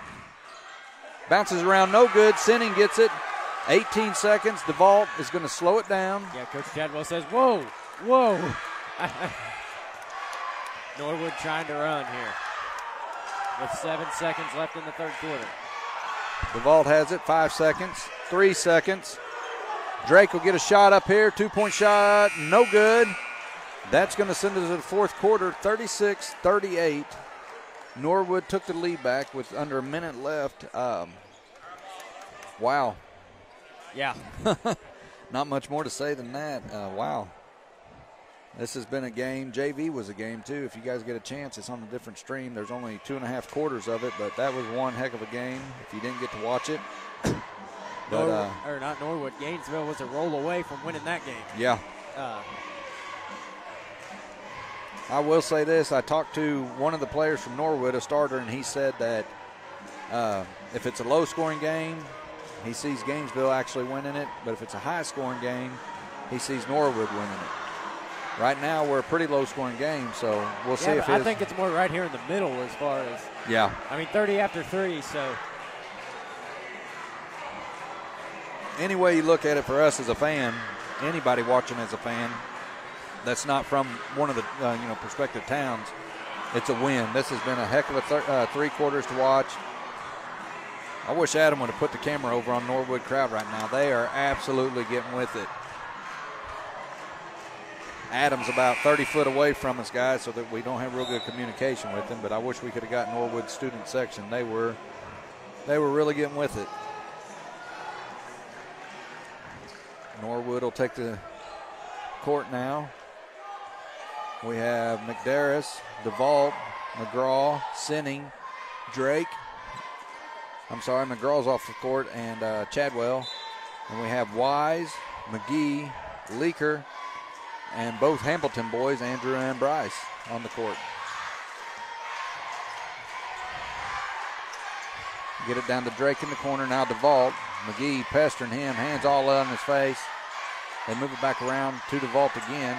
bounces around, no good. Sinning gets it. 18 seconds. DeVault is going to slow it down. Yeah, Coach Chadwell says, whoa, whoa. Norwood trying to run here with 7 seconds left in the third quarter. DeVault has it, 5 seconds, 3 seconds. Drake will get a shot up here, 2-point shot, no good. That's going to send us to the fourth quarter, 36-38. Norwood took the lead back with under a minute left. Wow. Yeah. Not much more to say than that. Wow. This has been a game. JV was a game, too. If you guys get a chance, it's on a different stream. There's only 2.5 quarters of it, but that was one heck of a game if you didn't get to watch it. But, not Norwood. Gainesville was a roll away from winning that game. Yeah. I will say this. I talked to one of the players from Norwood, a starter, and he said that if it's a low-scoring game, he sees Gainesville actually winning it. But if it's a high-scoring game, he sees Norwood winning it. Right now, we're a pretty low-scoring game, so we'll see if I think it's more right here in the middle as far as. Yeah. I mean, 30 after 3, so. Any way you look at it for us as a fan, anybody watching as a fan that's not from one of the prospective towns, it's a win. This has been a heck of a 3 quarters to watch. I wish Adam would have put the camera over on Norwood crowd right now. They are absolutely getting with it. Adam's about 30 foot away from us, guys, so that we don't have real good communication with him, but I wish we could have got Norwood's student section. They were really getting with it. Norwood will take the court now. We have McDarris, DeVault, McGraw, Sinning, Drake. McGraw's off the court, and Chadwell. And we have Wise, McGee, Leaker, and both Hamilton boys, Andrew and Bryce, on the court. Get it down to Drake in the corner. Now DeVault. McGee pestering him. Hands all on his face. They move it back around to DeVault again.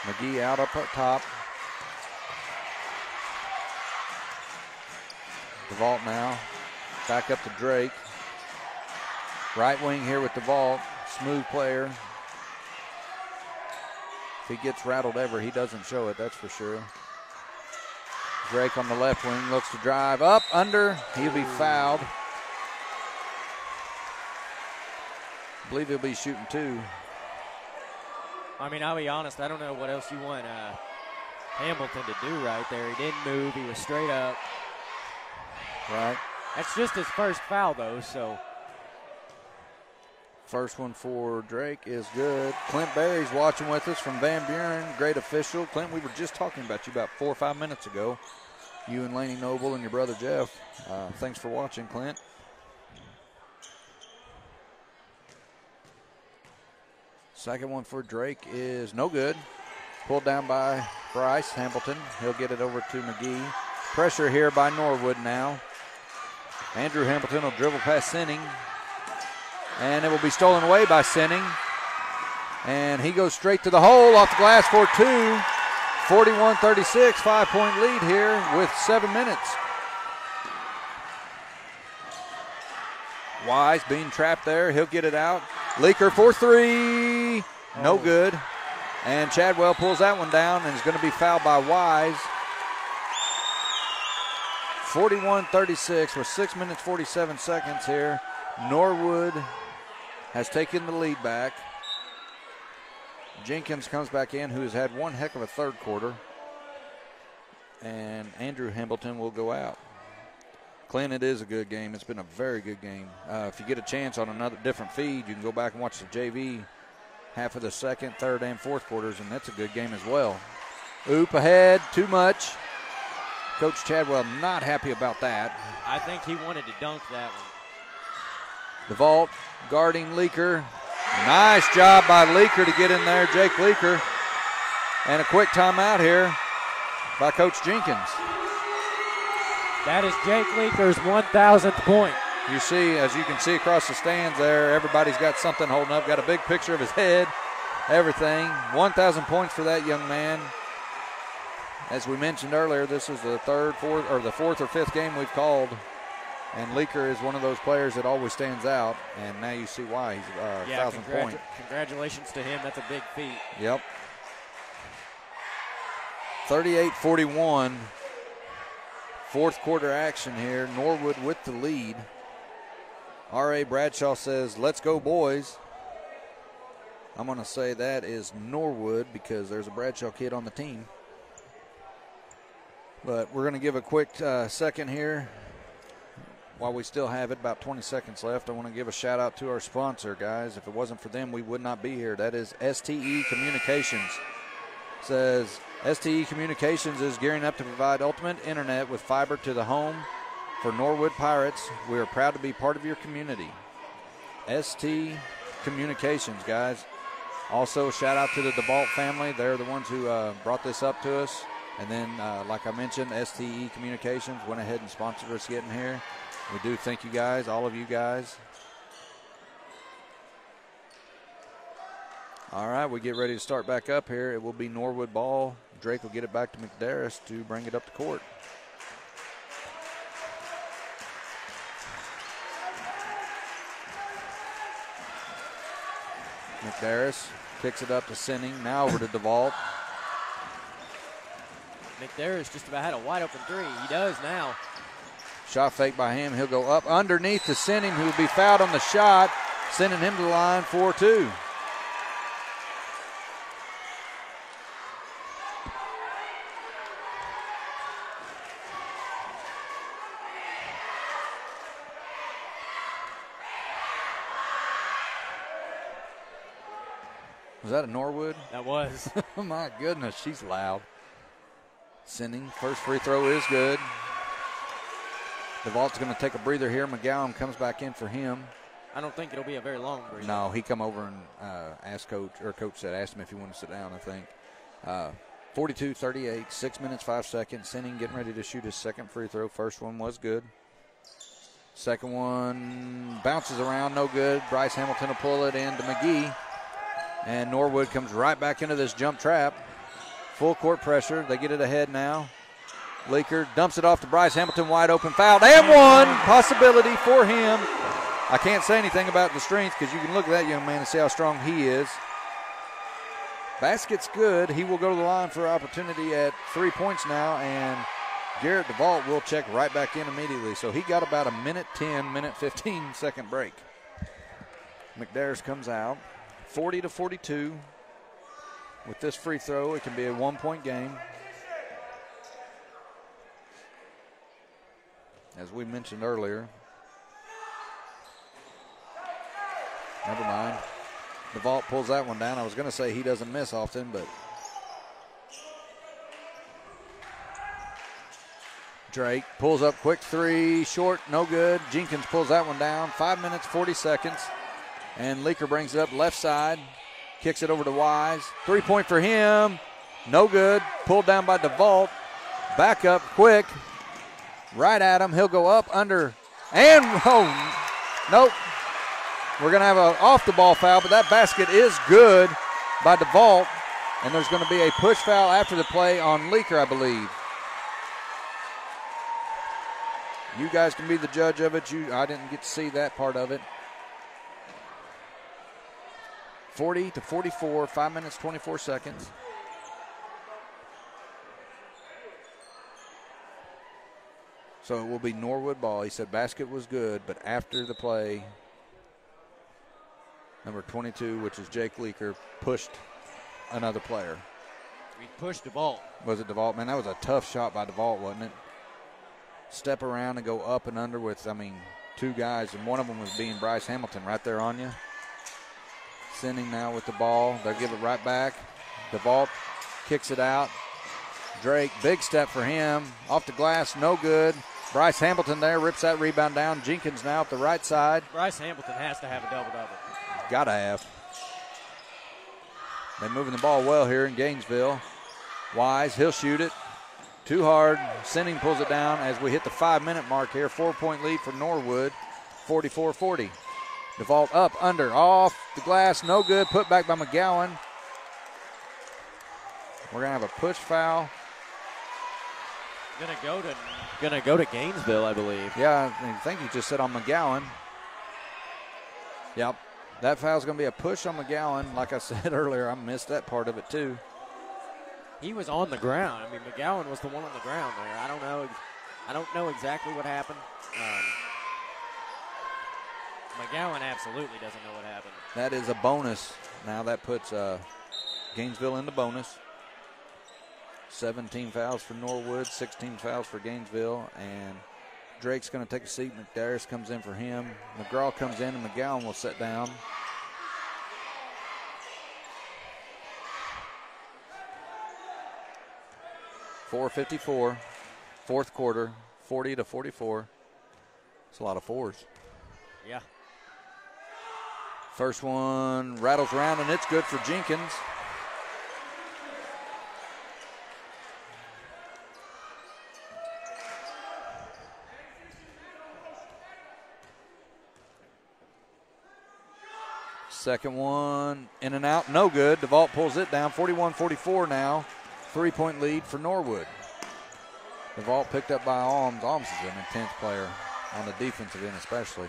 McGee out up top. DeVault now. Back up to Drake. Right wing here with DeVault. Smooth player. If he gets rattled ever, he doesn't show it, that's for sure. Drake on the left wing looks to drive up, under. He'll be fouled. I believe he'll be shooting 2. I mean, I'll be honest, I don't know what else you want Hamilton to do right there. He didn't move. He was straight up. Right. That's just his first foul, though, so. First one for Drake is good. Clint Berry's watching with us from Van Buren. Great official. Clint, we were just talking about you about 4 or 5 minutes ago. You and Laney Noble and your brother Jeff. Thanks for watching, Clint. Second one for Drake is no good. Pulled down by Bryce Hamilton. He'll get it over to McGee. Pressure here by Norwood now. Andrew Hamilton will dribble past Sinning. And it will be stolen away by Sinning. And he goes straight to the hole off the glass for 2. 41-36, 5-point lead here with 7 minutes. Wise being trapped there. He'll get it out. Leaker for 3. No good. And Chadwell pulls that one down and is going to be fouled by Wise. 41-36 with 6 minutes, 47 seconds here. Norwood has taken the lead back. Jenkins comes back in, who has had one heck of a third quarter. And Andrew Hamilton will go out. Clint, it is a good game. It's been a very good game. If you get a chance on another different feed, you can go back and watch the JV half of the second, third, and fourth quarters, and that's a good game as well. Oop ahead, too much. Coach Chadwell not happy about that. I think he wanted to dunk that one. DeVault guarding Leaker. Nice job by Leaker to get in there, Jake Leaker. And a quick timeout here by Coach Jenkins. That is Jake Leaker's 1,000th point. You see, as you can see across the stands there, everybody's got something holding up. Got a big picture of his head, everything. 1,000 points for that young man. As we mentioned earlier, this is the fourth or fifth game we've called. And Leaker is one of those players that always stands out, and now you see why he's 1,000 points. Congratulations to him. That's a big feat. Yep. 38-41. Fourth quarter action here. Norwood with the lead. R.A. Bradshaw says, let's go, boys. I'm going to say that is Norwood because there's a Bradshaw kid on the team. But we're going to give a quick second here. While we still have it, about 20 seconds left, I want to give a shout out to our sponsor, guys. If it wasn't for them, we would not be here. That is STE Communications. It says STE Communications is gearing up to provide ultimate internet with fiber to the home for Norwood Pirates. We are proud to be part of your community. ST Communications, guys. Also, shout out to the DeVault family. They're the ones who brought this up to us. And then, like I mentioned, STE Communications went ahead and sponsored us getting here. We do thank you guys, all of you guys. All right, we get ready to start back up here. It will be Norwood ball. Drake will get it back to McDarris to bring it up to court. McDarris kicks it up to Sinning. Now over to DeVault. McDarris just about had a wide open three. He does now. Shot fake by him. He'll go up underneath to Sinning, who will be fouled on the shot, sending him to the line 4-2. Was that a Norwood? That was. Oh, my goodness, she's loud. Sinning, first free throw is good. DeVault's going to take a breather here. McGowan comes back in for him. I don't think it'll be a very long breather. No, he come over and asked Coach, or Coach said, asked him if he wanted to sit down, I think. 42-38, 6 minutes, 5 seconds. Sinning getting ready to shoot his second free throw. First one was good. Second one bounces around, no good. Bryce Hamilton will pull it into McGee. And Norwood comes right back into this jump trap. Full court pressure. They get it ahead now. Leaker dumps it off to Bryce Hamilton, wide open, fouled, and one possibility for him. I can't say anything about the strength because you can look at that young man and see how strong he is. Basket's good. He will go to the line for opportunity at 3 points now, and Garrett DeVault will check right back in immediately. So he got about a minute 10, minute 15 second break. McDarris comes out, 40-42. With this free throw, it can be a 1 point game. As we mentioned earlier. Never mind. DeVault pulls that one down. I was going to say he doesn't miss often, but Drake pulls up quick three, short, no good. Jenkins pulls that one down. 5 minutes, 40 seconds. And Leaker brings it up left side. Kicks it over to Wise. 3 point for him. No good. Pulled down by DeVault. Back up quick. Right at him. He'll go up under. And, oh, nope. We're going to have an off-the-ball foul, but that basket is good by DeVault. And there's going to be a push foul after the play on Leaker, I believe. You guys can be the judge of it. I didn't get to see that part of it. 40-44, 5 minutes, 24 seconds. So it will be Norwood ball. He said basket was good, but after the play, number 22, which is Jake Leaker, pushed another player. He pushed DeVault. Was it DeVault? Man, that was a tough shot by DeVault, wasn't it? Step around and go up and under with, two guys, and one of them was being Bryce Hamilton right there on you. Sending now with the ball. They'll give it right back. DeVault kicks it out. Drake, big step for him. Off the glass, no good. Bryce Hamilton there rips that rebound down. Jenkins now at the right side. Bryce Hamilton has to have a double-double. Gotta have. They're moving the ball well here in Gainesville. Wise, he'll shoot it. Too hard. Sinning pulls it down as we hit the 5 minute mark here. 4 point lead for Norwood, 44-40. DeVault up, under, off the glass, no good. Put back by McGowan. We're going to have a push foul. Gonna go to Gainesville, I believe. Yeah, I think you just said on McGowan. Yep. That foul's going to be a push on McGowan. Like I said earlier, I missed that part of it too. He was on the ground. I mean, McGowan was the one on the ground there. I don't know exactly what happened. McGowan absolutely doesn't know what happened. That is a bonus. Now that puts Gainesville in the bonus. 17 fouls for Norwood, 16 fouls for Gainesville, and Drake's going to take a seat. McDarris comes in for him. McGraw comes in, and McGowan will sit down. .454, fourth quarter, 40-44. It's a lot of fours. Yeah. First one rattles around, and it's good for Jenkins. Second one in and out, no good. DeVault pulls it down, 41-44 now. 3-point lead for Norwood. DeVault picked up by Alms. Alms is an intense player on the defensive end especially.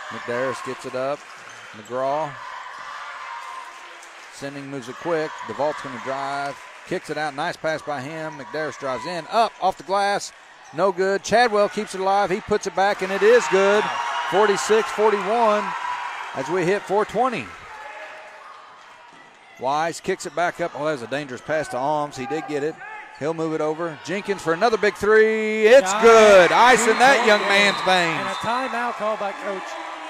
McDarris gets it up. McGraw. Sending moves it quick. DeVault's going to drive. Kicks it out. Nice pass by him. McDarris drives in. Up off the glass. No good. Chadwell keeps it alive. He puts it back, and it is good. 46-41 as we hit 420. Wise kicks it back up. Oh, that was a dangerous pass to Alms. He did get it. He'll move it over. Jenkins for another big three. It's good. Ice in that young man's veins. And a timeout called by Coach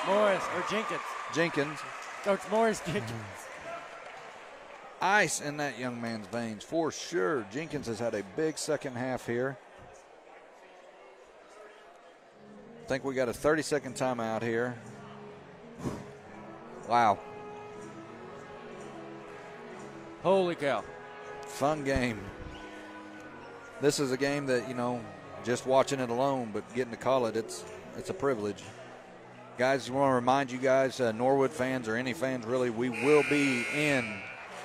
Morris, or Jenkins. Jenkins. Coach Morris Jenkins. Ice in that young man's veins for sure. Jenkins has had a big second half here. I think we got a 30-second timeout here. Wow. Holy cow. Fun game. This is a game that, you know, just watching it alone, but getting to call it, it's a privilege. Guys, I want to remind you guys, Norwood fans or any fans really, we will be in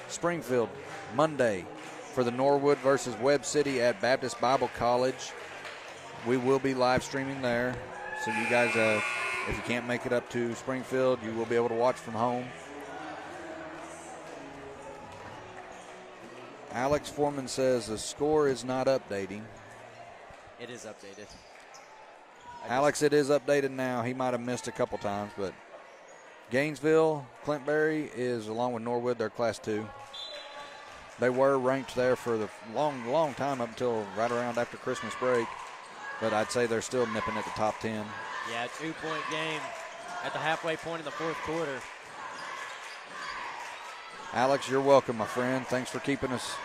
Springfield Monday for the Norwood versus Webb City at Baptist Bible College. We will be live streaming there. So you guys, if you can't make it up to Springfield, you will be able to watch from home. Alex Foreman says the score is not updating. It is updated. Alex, it is updated now. He might have missed a couple times, but Gainesville, Clint Berry is, along with Norwood, they're Class 2. They were ranked there for the long time up until right around after Christmas break, but I'd say they're still nipping at the top 10. Yeah, 2-point game at the halfway point in the fourth quarter. Alex, you're welcome, my friend. Thanks for keeping us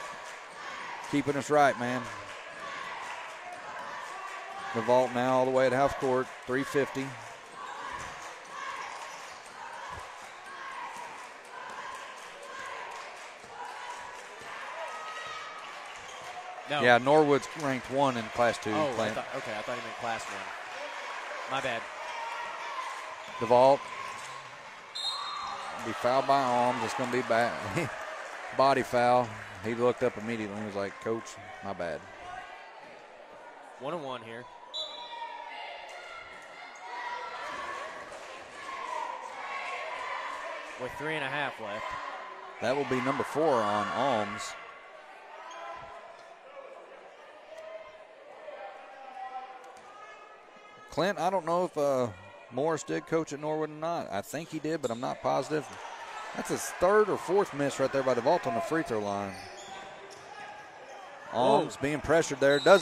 right, man. The vault now all the way at half court, 3:50. No. Yeah, Norwood's ranked 1 in Class 2. Oh, I thought you meant Class 1. My bad. The vault. Be fouled by Alms. It's going to be back. Body foul. He looked up immediately and was like, Coach, my bad. 1-1 here. With 3.5 left. That will be number 4 on Alms. Clint, I don't know if Morris did coach at Norwood or not. I think he did, but I'm not positive. That's his 3rd or 4th miss right there by DeVault on the free throw line. Alms being pressured there. We're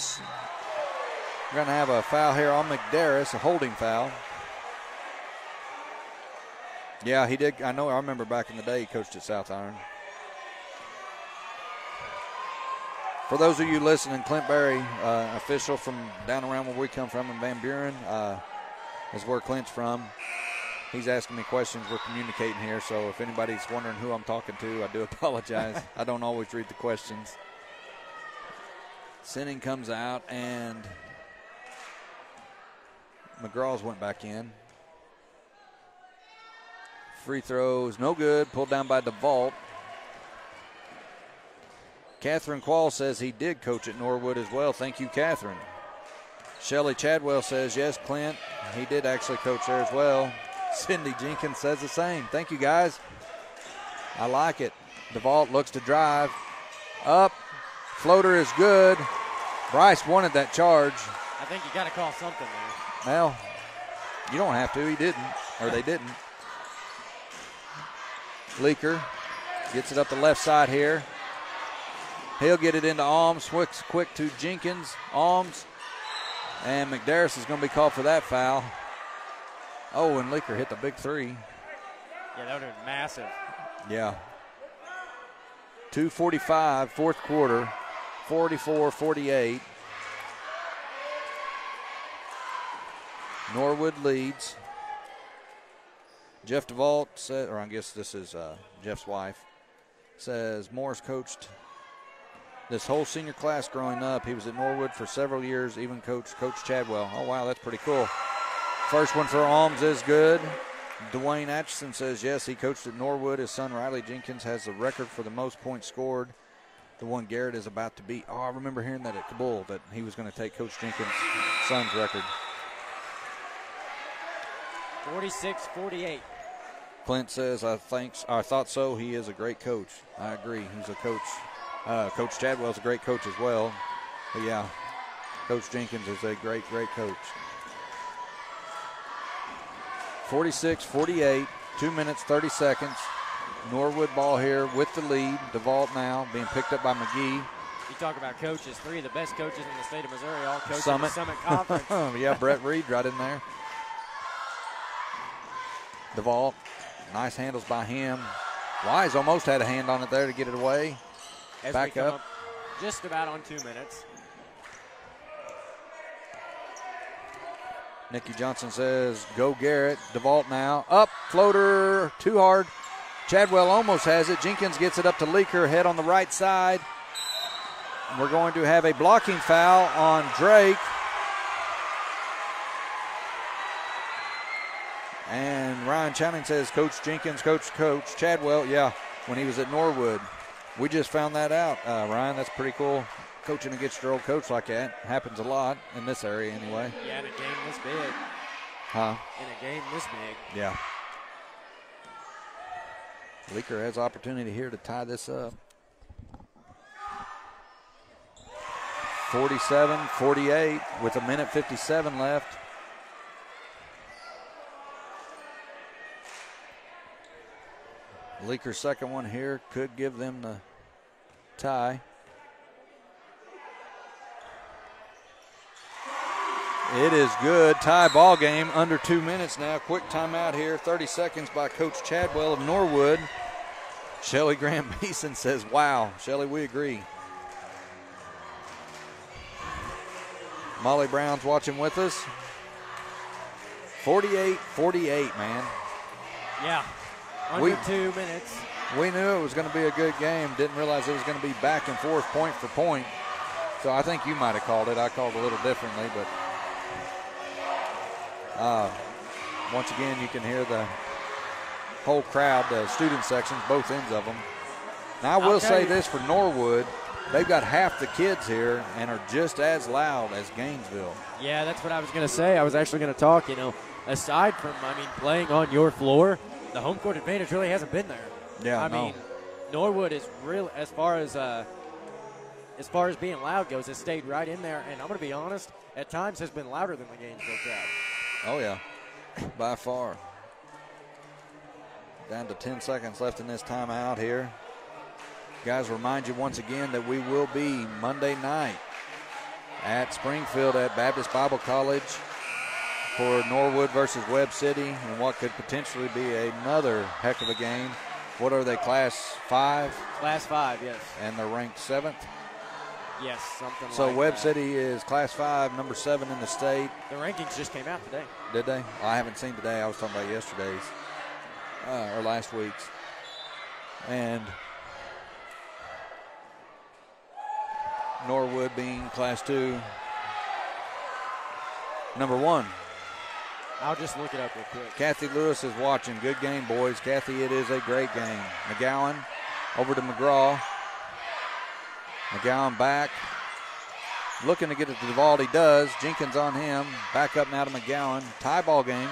going to have a foul here on McDarris, a holding foul. Yeah, he did. I remember back in the day he coached at South Iron. For those of you listening, Clint Berry, official from down around where we come from in Van Buren, is where Clint's from. He's asking me questions. We're communicating here, so if anybody's wondering who I'm talking to, I do apologize. I don't always read the questions. Sinning comes out, and McGraw's went back in. Free throws, no good. Pulled down by DeVault. Catherine Quall says he did coach at Norwood as well. Thank you, Catherine. Shelly Chadwell says, yes, Clint, he did actually coach there as well. Cindy Jenkins says the same. Thank you, guys. I like it. DeVault looks to drive. Up. Floater is good. Bryce wanted that charge. I think you got to call something there. Well, you don't have to. He didn't. Or they didn't. Leaker gets it up the left side here. He'll get it into Alms. Switch quick to Jenkins. Alms. And McDarris is going to be called for that foul. Oh, and Leaker hit the big three. Yeah, that would have been massive. Yeah. 2:45, fourth quarter. 44-48. Norwood leads. Jeff DeVault said, or I guess this is Jeff's wife, says Morris coached this whole senior class growing up. He was at Norwood for several years, even coached Coach Chadwell. Oh, wow, that's pretty cool. First one for Alms is good. Dwayne Atchison says, yes, he coached at Norwood. His son, Riley Jenkins, has the record for the most points scored. The one Garrett is about to beat. Oh, I remember hearing that at Kabul, that he was going to take Coach Jenkins' son's record. 46-48. Clint says, I thought so. He is a great coach. I agree. He's a coach. Coach Chadwell's a great coach as well. But, yeah, Coach Jenkins is a great, great coach. 46-48, 2 minutes, 30 seconds. Norwood ball here with the lead. DeVault now being picked up by McGee. You talk about coaches, three of the best coaches in the state of Missouri, all coaching Summit. the Summit Conference. Yeah, Brett Reed right in there. DeVault, nice handles by him. Wise almost had a hand on it there to get it away. As Back we come up. Just about on 2 minutes. Nikki Johnson says, go Garrett. DeVault now. Up, floater, too hard. Chadwell almost has it. Jenkins gets it up to Leaker, head on the right side. We're going to have a blocking foul on Drake. And Ryan Channing says, Coach Jenkins, Coach Chadwell, yeah, when he was at Norwood. We just found that out, Ryan. That's pretty cool. Coaching against your old coach like that happens a lot in this area anyway. Yeah, in a game this big. Huh? In a game this big. Yeah. Leaker has opportunity here to tie this up. 47-48 with a minute 57 left. Leaker's second one here could give them the tie. It is good. Tie ball game under 2 minutes now. Quick timeout here. 30 seconds by Coach Chadwell of Norwood. Shelly Graham Mason says, wow. Shelly, we agree. Molly Brown's watching with us. 48-48, man. Yeah, under 2 minutes. We knew it was going to be a good game. Didn't realize it was going to be back and forth, point for point. So I think you might have called it. I called it a little differently, but once again, you can hear the whole crowd, the student sections, both ends of them. Now, I will say this for Norwood. They've got half the kids here and are just as loud as Gainesville. Yeah, that's what I was going to say. I was actually going to talk, aside from, playing on your floor, the home court advantage really hasn't been there. Yeah, I mean, Norwood is real as far as being loud goes, has stayed right in there, and I'm going to be honest, at times has been louder than the Gainesville crowd. Oh, yeah, by far. Down to 10 seconds left in this timeout here. Guys, remind you once again that we will be Monday night at Springfield at Baptist Bible College for Norwood versus Webb City, and what could potentially be another heck of a game. What are they, Class 5? Class 5, yes. And they're ranked 7th? Yes, something so like Webb that. City is Class 5, number 7 in the state. The rankings just came out today. Did they? Well, I haven't seen today. I was talking about yesterday's or last week's. And Norwood being Class 2, number 1. I'll just look it up real quick. Kathy Lewis is watching. Good game, boys. Kathy, it is a great game. McGowan over to McGraw. McGowan back. Looking to get it to DeVault. He does. Jenkins on him. Back up now to McGowan. Tie ball game.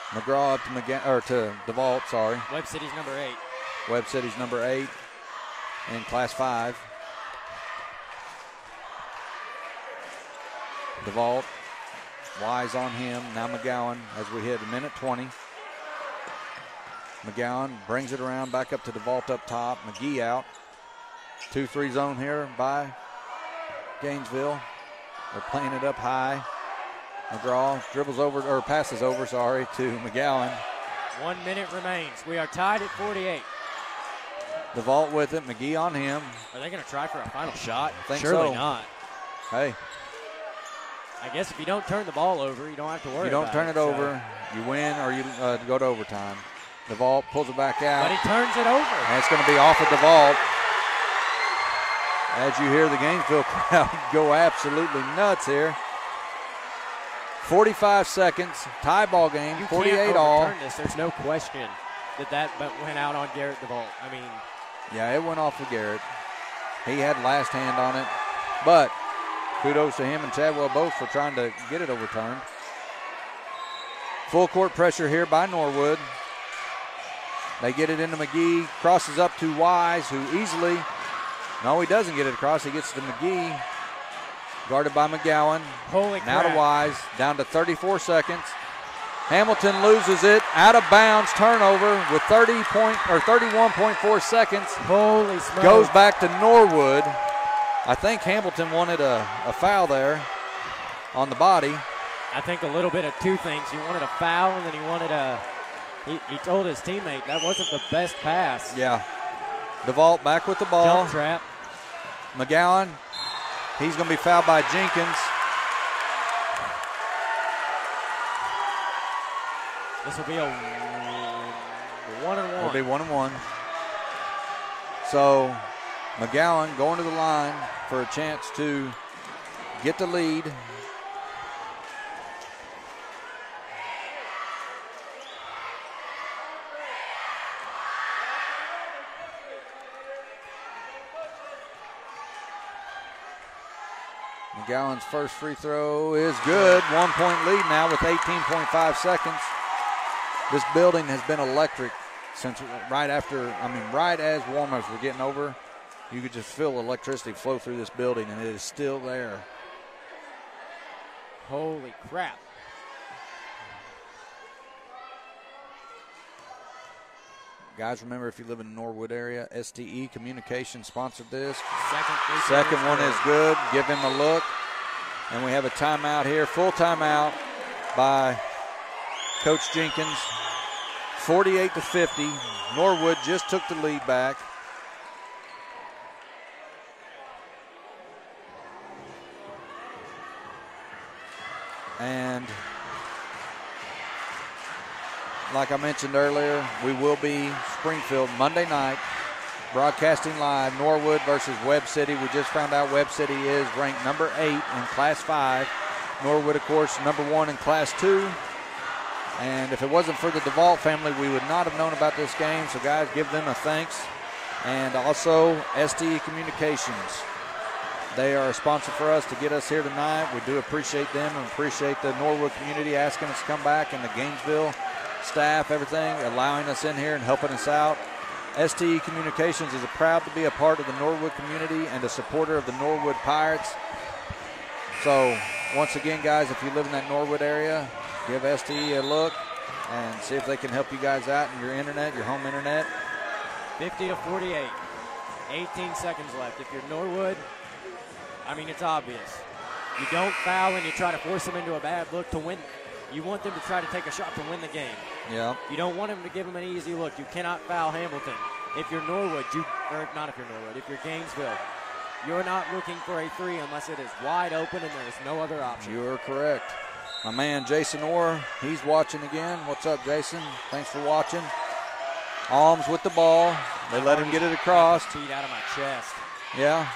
McGraw up to DeVault, sorry. Webb City's number 8. Webb City's number 8 in Class 5. DeVault, Wise on him. Now McGowan as we hit a minute 20. McGowan brings it around back up to DeVault up top. McGee out. 2-3 zone here by Gainesville. They're playing it up high. McGraw passes over to McGowan. 1 minute remains. We are tied at 48. DeVault with it. McGee on him. Are they going to try for a final shot? Think Surely so. not. Hey. I guess if you don't turn the ball over, you don't have to worry about it. You don't turn it over, you win or you go to overtime. DeVault pulls it back out. But he turns it over. And it's going to be off of DeVault. As you hear the Gainesville crowd go absolutely nuts here. 45 seconds, tie ball game, 48 all. This. There's no question that went out on Garrett DeVault. I mean. Yeah, it went off of Garrett. He had last hand on it. But kudos to him and Chadwell both for trying to get it overturned. Full court pressure here by Norwood. They get it into McGee, crosses up to Wise, who easily, no, he doesn't get it across. He gets to McGee, guarded by McGowan. Holy now crap. to Wise, down to 34 seconds. Hamilton loses it, out of bounds, turnover with 31.4 seconds. Holy smokes. Goes back to Norwood. I think Hamilton wanted a foul there on the body. I think a little bit of two things. He wanted a foul, and then he wanted he told his teammate that wasn't the best pass. Yeah. DeVault back with the ball. Jump trap. McGowan, he's going to be fouled by Jenkins. This will be a 1-and-1. It'll be 1-and-1. So McGowan going to the line for a chance to get the lead. McGowan's first free throw is good. 1 point lead now with 18.5 seconds. This building has been electric since right as warm-ups were getting over. You could just feel electricity flow through this building, and it is still there. Holy crap. Guys, remember, if you live in the Norwood area, STE Communications sponsored this. Second one is good. Give him a look. And we have a timeout here, full timeout by Coach Jenkins. 48-50. Norwood just took the lead back. And like I mentioned earlier, we will be Springfield Monday night, broadcasting live, Norwood versus Webb City. We just found out Webb City is ranked number 8 in Class 5. Norwood, of course, number 1 in Class 2. And if it wasn't for the DeVault family, we would not have known about this game. So, guys, give them a thanks. And also, STE Communications. They are a sponsor for us to get us here tonight. We do appreciate them and appreciate the Norwood community asking us to come back, and the Gainesville staff, everything, allowing us in here and helping us out. STE Communications is proud to be a part of the Norwood community and a supporter of the Norwood Pirates. So, once again, guys, if you live in that Norwood area, give STE a look and see if they can help you guys out in your internet, your home internet. 50-48. 18 seconds left. If you're Norwood, I mean, it's obvious. You don't foul and you try to force them into a bad look to win. You want them to try to take a shot to win the game. Yeah. You don't want them to give them an easy look. You cannot foul Hamilton. If you're Norwood, if you're Gainesville, you're not looking for a three unless it is wide open and there is no other option. You are correct. My man Jason Orr, he's watching again. What's up, Jason? Thanks for watching. Alms with the ball. They let him get it across. Teed out of my chest. Yeah.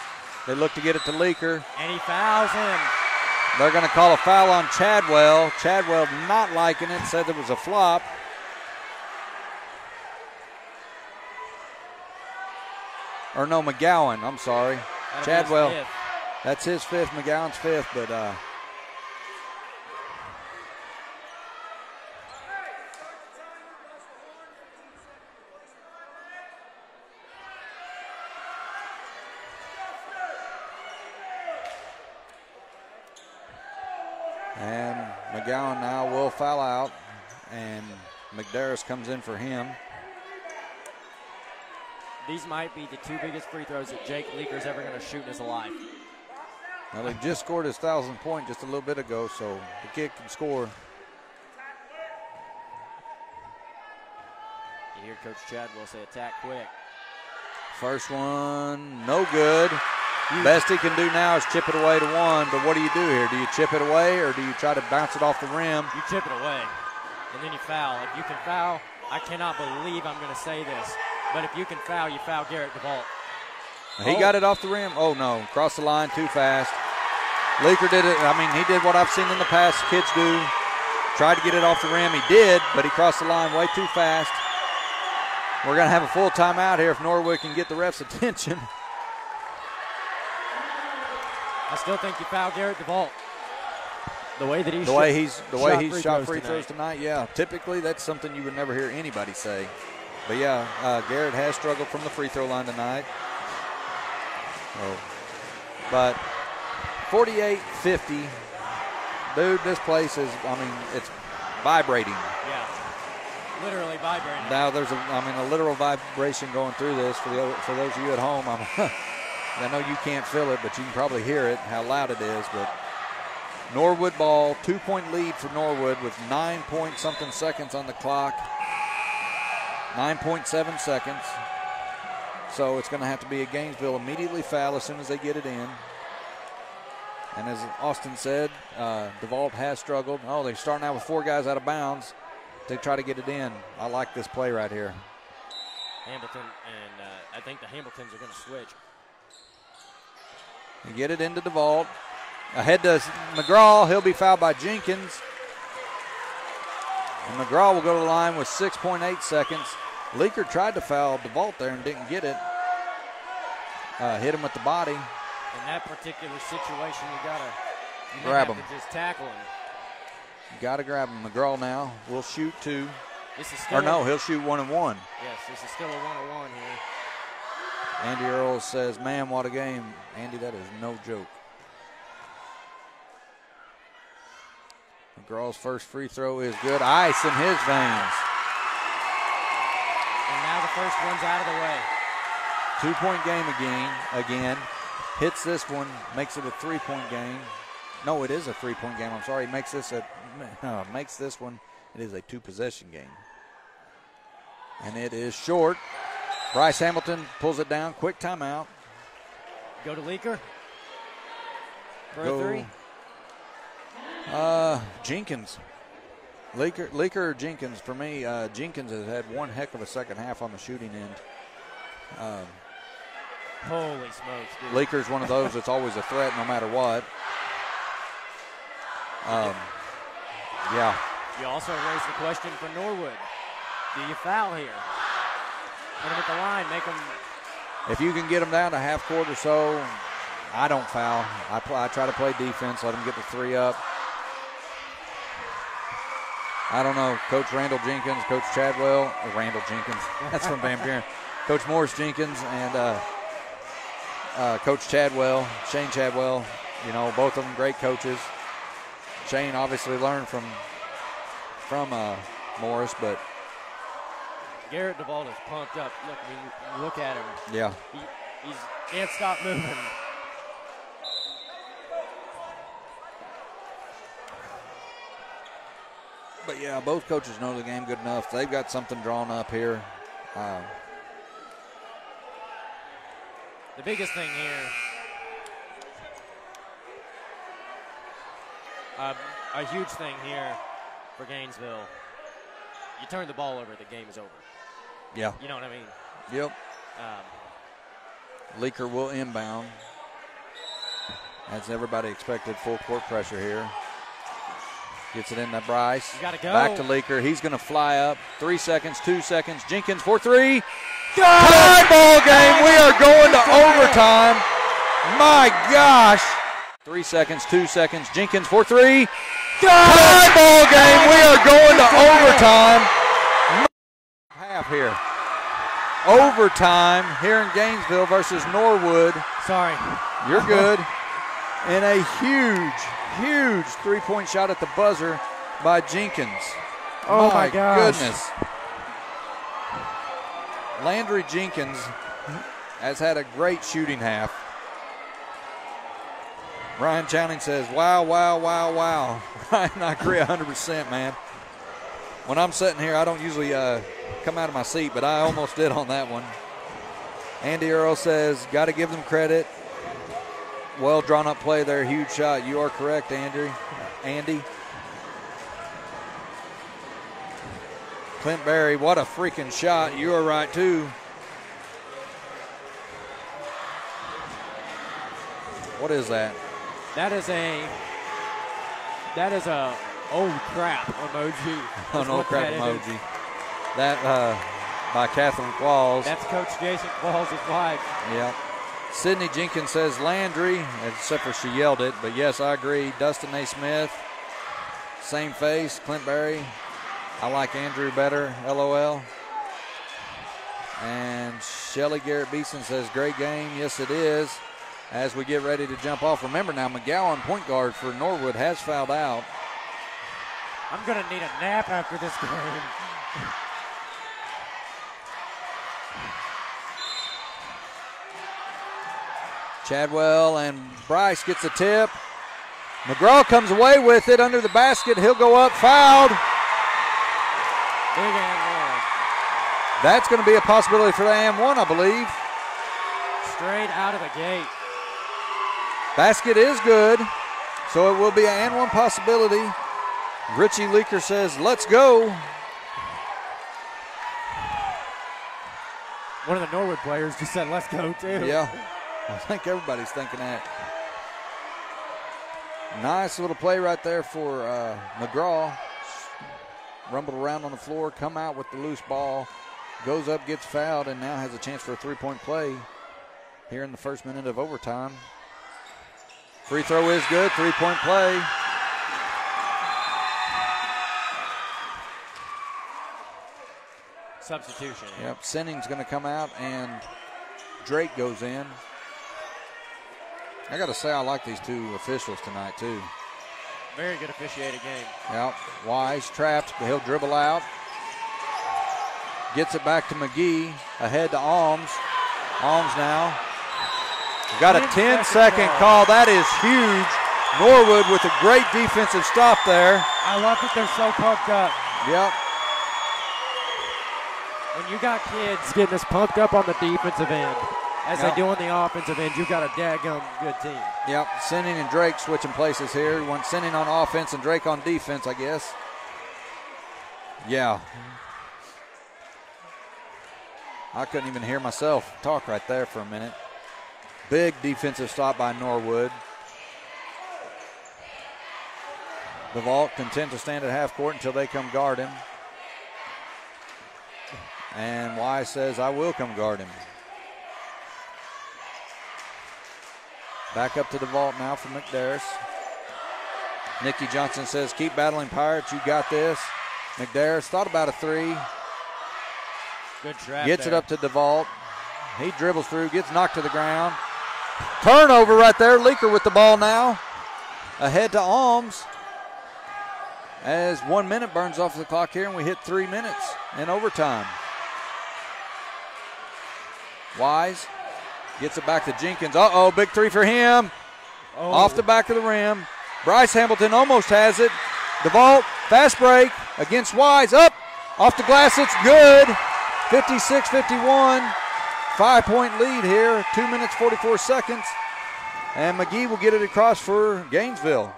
They look to get it to Leaker. And he fouls him. They're going to call a foul on Chadwell. Chadwell not liking it, said there was a flop. Or no, McGowan, I'm sorry. Chadwell, that's his fifth, McGowan's fifth, but And McGowan now will foul out, and McDarris comes in for him. These might be the 2 biggest free throws that Jake Leaker's ever going to shoot in his life. Well, he just scored his 1,000th point just a little bit ago, so the kid can score. You hear Coach Chadwell say attack quick. First one, no good. Best he can do now is chip it away to one, but what do you do here? Do you chip it away or do you try to bounce it off the rim? You chip it away, and then you foul. If you can foul, I cannot believe I'm going to say this, but if you can foul, you foul Garrett DeVault. He got it off the rim. Oh, no, crossed the line too fast. Leaker did it. I mean, he did what I've seen in the past kids do. Tried to get it off the rim. He did, but he crossed the line way too fast. We're going to have a full timeout here if Norwood can get the ref's attention. I still think you foul Garrett DeVault. The way he's shot free throws tonight, yeah. Typically, that's something you would never hear anybody say. But yeah, Garrett has struggled from the free throw line tonight. Oh. But 48-50, dude, this place is, I mean, it's vibrating. Yeah, literally vibrating. Now there's a literal vibration going through this for those of you at home. I know you can't feel it, but you can probably hear it, how loud it is. But Norwood ball, 2-point lead for Norwood with 9-point-something seconds on the clock. 9.7 seconds. So it's going to have to be a Gainesville immediately foul as soon as they get it in. And as Austin said, DeVault has struggled. Oh, they're starting out with 4 guys out of bounds to try to get it in. I like this play right here. Hamilton, and I think the Hamiltons are going to switch. They get it into DeVault. Ahead to McGraw. He'll be fouled by Jenkins. And McGraw will go to the line with 6.8 seconds. Leaker tried to foul DeVault there and didn't get it. Hit him with the body. In that particular situation, you grab him. Just tackle him. You got to grab him. McGraw now will shoot 2. This is still he'll shoot 1 and 1. Yes, this is still a 1-on-1 here. Andy Earl says, man, what a game. Andy, that is no joke. McGraw's first free throw is good. Ice in his veins. And now the first one's out of the way. 2-point game again. Hits this one, makes it a 3-point game. No, it is a 3-point game. I'm sorry. Makes this one. It is a 2-possession game. And it is short. Bryce Hamilton pulls it down. Quick timeout. Go to Leaker for a 3. Jenkins. Leaker or Jenkins? For me, Jenkins has had one heck of a second half on the shooting end. Holy smokes, dude. Leaker's one of those that's always a threat no matter what. Yeah. You also raised the question for Norwood. Do you foul here? Put him at the line, make him. If you can get them down to half court or so, I don't foul. I try to play defense, let them get the 3 up. I don't know. Coach Randall Jenkins, Coach Chadwell, Randall Jenkins, that's from Van Buren. Coach Morris Jenkins and Coach Chadwell, Shane Chadwell, both of them great coaches. Shane obviously learned from Morris, but Garrett DeVault is pumped up. Look at him. Yeah. He can't stop moving. But yeah, both coaches know the game good enough. They've got something drawn up here. The biggest thing here, a huge thing here for Gainesville, you turn the ball over, the game is over. Yeah. You know what I mean? Yep. Leaker will inbound. As everybody expected, full court pressure here. Gets it into Bryce. You gotta go. Back to Leaker. He's going to fly up. 3 seconds, 2 seconds. Jenkins for 3. Tie ball game. We are going to overtime. My gosh. 3 seconds, 2 seconds. Jenkins for 3. Tie ball game. We are going to overtime. Half here. Overtime here in Gainesville versus Norwood. Sorry. You're good. And a huge three-point shot at the buzzer by Jenkins. Oh, my gosh. Goodness. Landry Jenkins has had a great shooting half. Ryan Channing says, wow. Ryan, I agree 100%, man. When I'm sitting here, I don't usually come out of my seat, but I almost did on that one. Andy Earl says, got to give them credit. Well drawn up play there, huge shot. You are correct, Andy. Clint Berry, what a freaking shot. You are right, too. What is that? That is a oh crap emoji. An old crap emoji. That by Catherine Qualls. That's Coach Jason Qualls' wife. Yeah. Sydney Jenkins says Landry, except for she yelled it, but yes, I agree. Dustin A. Smith, same face. Clint Berry, I like Andrew better, LOL. And Shelly Garrett Beeson says, great game. Yes, it is. As we get ready to jump off. Remember now, McGowan, point guard for Norwood, has fouled out. I'm going to need a nap after this game. Chadwell and Bryce gets a tip. McGraw comes away with it under the basket. He'll go up, fouled. Big and one. That's going to be a possibility for the and one, I believe. Straight out of the gate. Basket is good, so it will be an and one possibility. Richie Leaker says, let's go. One of the Norwood players just said, let's go, too. Yeah, I think everybody's thinking that. Nice little play right there for McGraw. Rumbled around on the floor, come out with the loose ball, goes up, gets fouled, and now has a chance for a three-point play here in the first minute of overtime. Free throw is good, three-point play. Substitution. Yep, Senning's going to come out, and Drake goes in. I got to say, I like these two officials tonight, too. Very good officiated game. Yep, Wise trapped, but he'll dribble out. Gets it back to McGee, ahead to Alms. Alms now. Got a 10-second call. That is huge. Norwood with a great defensive stop there. I love that they're so pumped up. Yep. When you got kids getting us pumped up on the defensive end, as they do on the offensive end, you've got a daggum good team. Yep, Senning and Drake switching places here. One Senning on offense and Drake on defense, I guess. Yeah. I couldn't even hear myself talk right there for a minute. Big defensive stop by Norwood. The Vault content to stand at half court until they come guard him. And Wise says, I will come guard him. Back up to the Vault now for McDarris. Nikki Johnson says, keep battling, Pirates. You got this. McDarris thought about a three. Good trap. Gets it up to DeVault. He dribbles through, gets knocked to the ground. Turnover right there. Leaker with the ball now. Ahead to Alms. As 1 minute burns off the clock here, and we hit 3 minutes in overtime. Wise gets it back to Jenkins. Uh-oh, big three for him. Oh. Off the back of the rim. Bryce Hamilton almost has it. DeVault, fast break against Wise. Up, off the glass, it's good. 56-51. 5-point lead here. 2 minutes, 44 seconds. And McGee will get it across for Gainesville.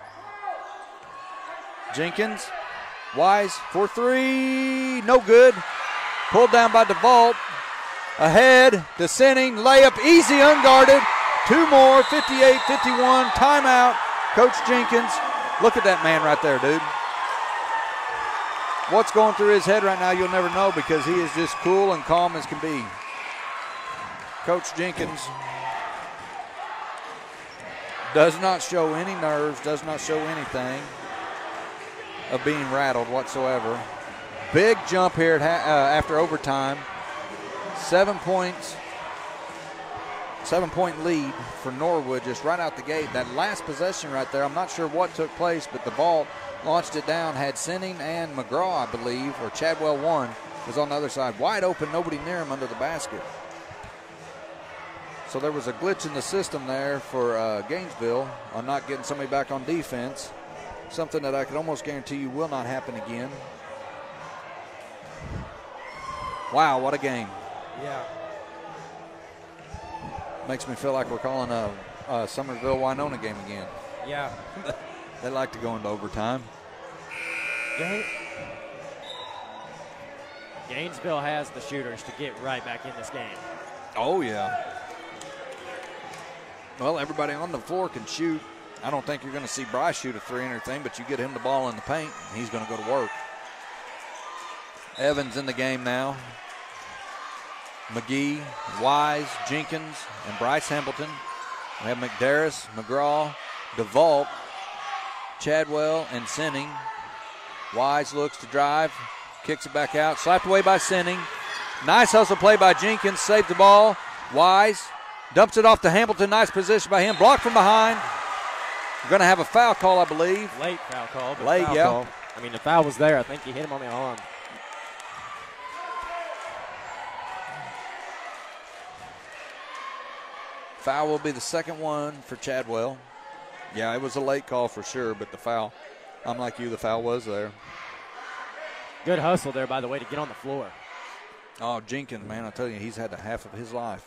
Jenkins, Wise for three. No good. Pulled down by DeVault. Ahead, descending, layup, easy, unguarded. Two more, 58-51, timeout. Coach Jenkins, look at that man right there, dude. What's going through his head right now, you'll never know because he is just cool and calm as can be. Coach Jenkins does not show any nerves, does not show anything of being rattled whatsoever. Big jump here after overtime. 7 points 7-point lead for Norwood just right out the gate. That last possession right there, I'm not sure what took place, but the ball launched it down, had Sinning and McGraw, I believe, or Chadwell one, was on the other side. Wide open, nobody near him under the basket. So there was a glitch in the system there for Gainesville on not getting somebody back on defense, something that I could almost guarantee you will not happen again. Wow, what a game. Yeah. Makes me feel like we're calling a Summersville-Winona game again. Yeah. They like to go into overtime. Gainesville has the shooters to get right back in this game. Oh, yeah. Well, everybody on the floor can shoot. I don't think you're going to see Bryce shoot a three or anything, but you get him the ball in the paint, and he's going to go to work. Evans in the game now. McGee, Wise, Jenkins, and Bryce Hamilton. We have McDarris, McGraw, DeVault, Chadwell, and Sinning. Wise looks to drive, kicks it back out, slapped away by Sinning. Nice hustle play by Jenkins, saved the ball. Wise dumps it off to Hamilton, nice position by him, blocked from behind. We're going to have a foul call, I believe. Late foul call. But Late, foul yeah. Call. I mean, the foul was there. I think he hit him on the arm. Foul will be the second one for Chadwell. Yeah, it was a late call for sure, but the foul, I'm like you, the foul was there. Good hustle there, by the way, to get on the floor. Oh, Jenkins, man, I tell you, he's had the half of his life.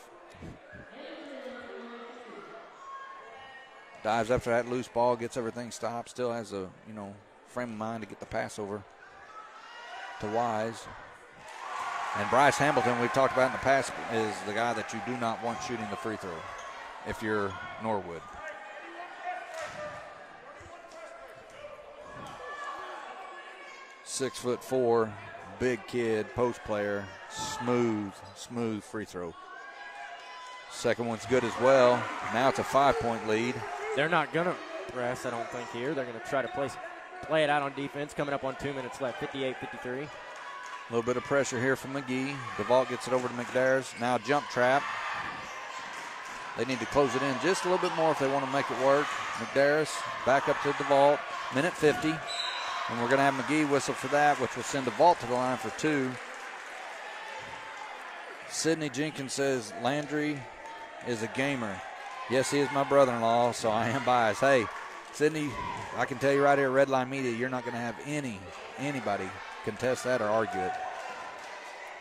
Dives after that loose ball, gets everything stopped, still has a, frame of mind to get the pass over to Wise. And Bryce Hamilton, we've talked about in the past, is the guy that you do not want shooting the free throw if you're Norwood. .6'4", big kid, post player, smooth free throw. Second one's good as well. Now it's a 5-point lead. They're not going to press, I don't think, here. They're going to try to play it out on defense, coming up on 2 minutes left, 58-53. A little bit of pressure here from McGee. DeVault gets it over to McDarris. Now jump trap. They need to close it in just a little bit more if they want to make it work. McDarris back up to DeVault. Minute 50. And we're going to have McGee whistle for that, which will send DeVault to the line for two. Sidney Jenkins says Landry is a gamer. Yes, he is my brother-in-law, so I am biased. Hey, Sidney, I can tell you right here at Redline Media, you're not going to have anybody contest that or argue it.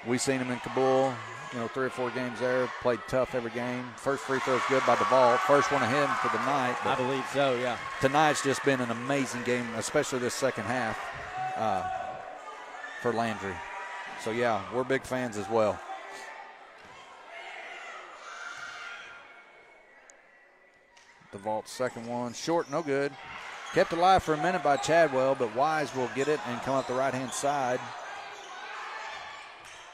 We've seen him in Kabul, 3 or 4 games there, played tough every game. First free throw is good by DeVault. First one of him for the night. I believe so, yeah. Tonight's just been an amazing game, especially this second half for Landry. So, yeah, we're big fans as well. DeVault's second one, short, no good. Kept alive for a minute by Chadwell, but Wise will get it and come up the right-hand side.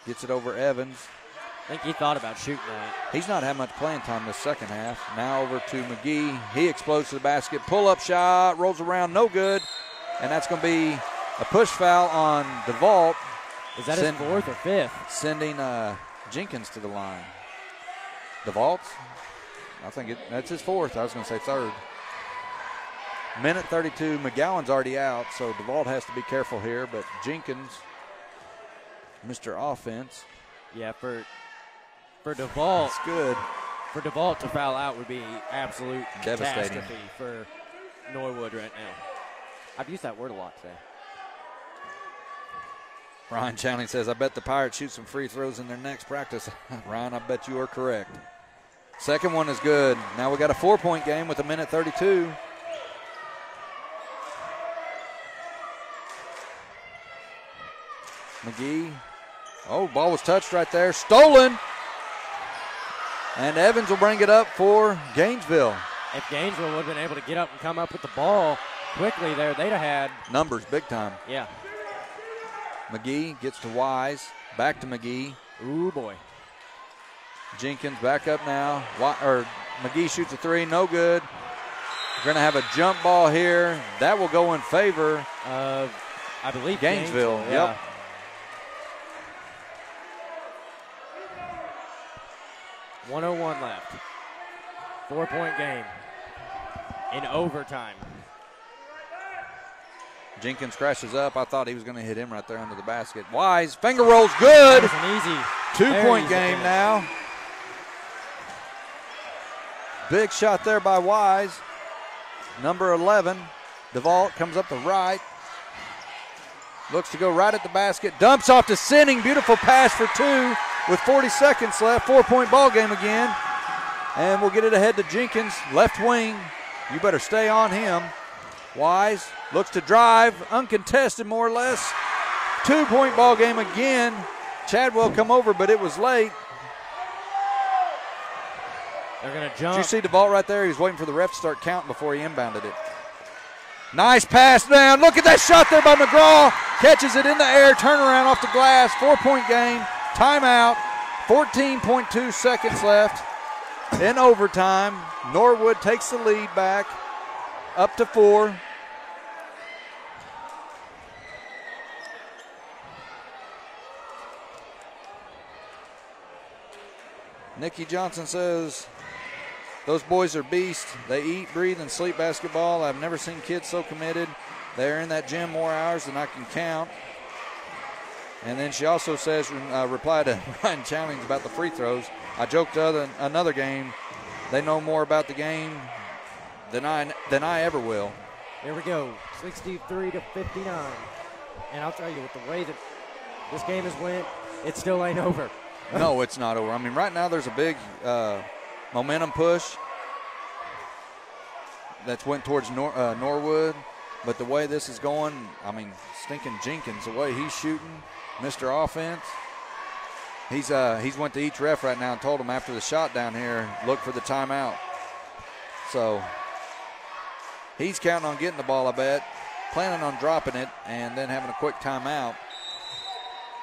Gets it over Evans. I think he thought about shooting that. He's not had much playing time this second half. Now over to McGee. He explodes to the basket. Pull-up shot, rolls around, no good. And that's going to be a push foul on DeVault. Is that his fourth or fifth? Sending Jenkins to the line. DeVault? I think that's his fourth. I was going to say third. Minute 32. McGowan's already out, so DeVault has to be careful here. But Jenkins, Mr. Offense. Yeah, for DeVault. That's good. For DeVault to foul out would be absolute Devastating catastrophe for Norwood right now. I've used that word a lot today. Ryan Channing says, I bet the Pirates shoot some free throws in their next practice. Ryan, I bet you are correct. Second one is good. Now we got a 4-point game with a minute 32. McGee. Oh, ball was touched right there. Stolen. And Evans will bring it up for Gainesville. If Gainesville would have been able to get up and come up with the ball quickly there, they'd have had numbers big time. Yeah. McGee gets to Wise. Back to McGee. Ooh, boy. Jenkins back up now. McGee shoots a three, no good. We're going to have a jump ball here. That will go in favor of, I believe, Gainesville. Yeah. Yep. .101 left. 4-point game in overtime. Jenkins crashes up. I thought he was going to hit him right there under the basket. Wise, finger rolls good. That was an easy 2-point game now. Big shot there by Wise. Number 11, DeVault comes up the right. Looks to go right at the basket. Dumps off to Sinning. Beautiful pass for 2 with 40 seconds left. 4-point ball game again. And we'll get it ahead to Jenkins. Left wing. You better stay on him. Wise looks to drive. Uncontested more or less. 2-point ball game again. Chadwell come over, but it was late. They're going to jump. Did you see DeVault right there? He was waiting for the ref to start counting before he inbounded it. Nice pass down. Look at that shot there by McGraw. Catches it in the air. Turnaround off the glass. 4-point game. Timeout. 14.2 seconds left in overtime. Norwood takes the lead back up to 4. Nikki Johnson says, those boys are beasts. They eat, breathe, and sleep basketball. I've never seen kids so committed. They're in that gym more hours than I can count. And then she also says, reply to Ryan Challenge about the free throws. I joked another game. They know more about the game than I ever will. Here we go, 63-59. And I'll tell you, with the way that this game has went, it still ain't over. No, it's not over. I mean, right now there's a big momentum push that's went towards Norwood. But the way this is going, I mean, stinking Jenkins, the way he's shooting, Mr. Offense, he's went to each ref right now and told him after the shot down here, look for the timeout. So he's counting on getting the ball, I bet, planning on dropping it and then having a quick timeout.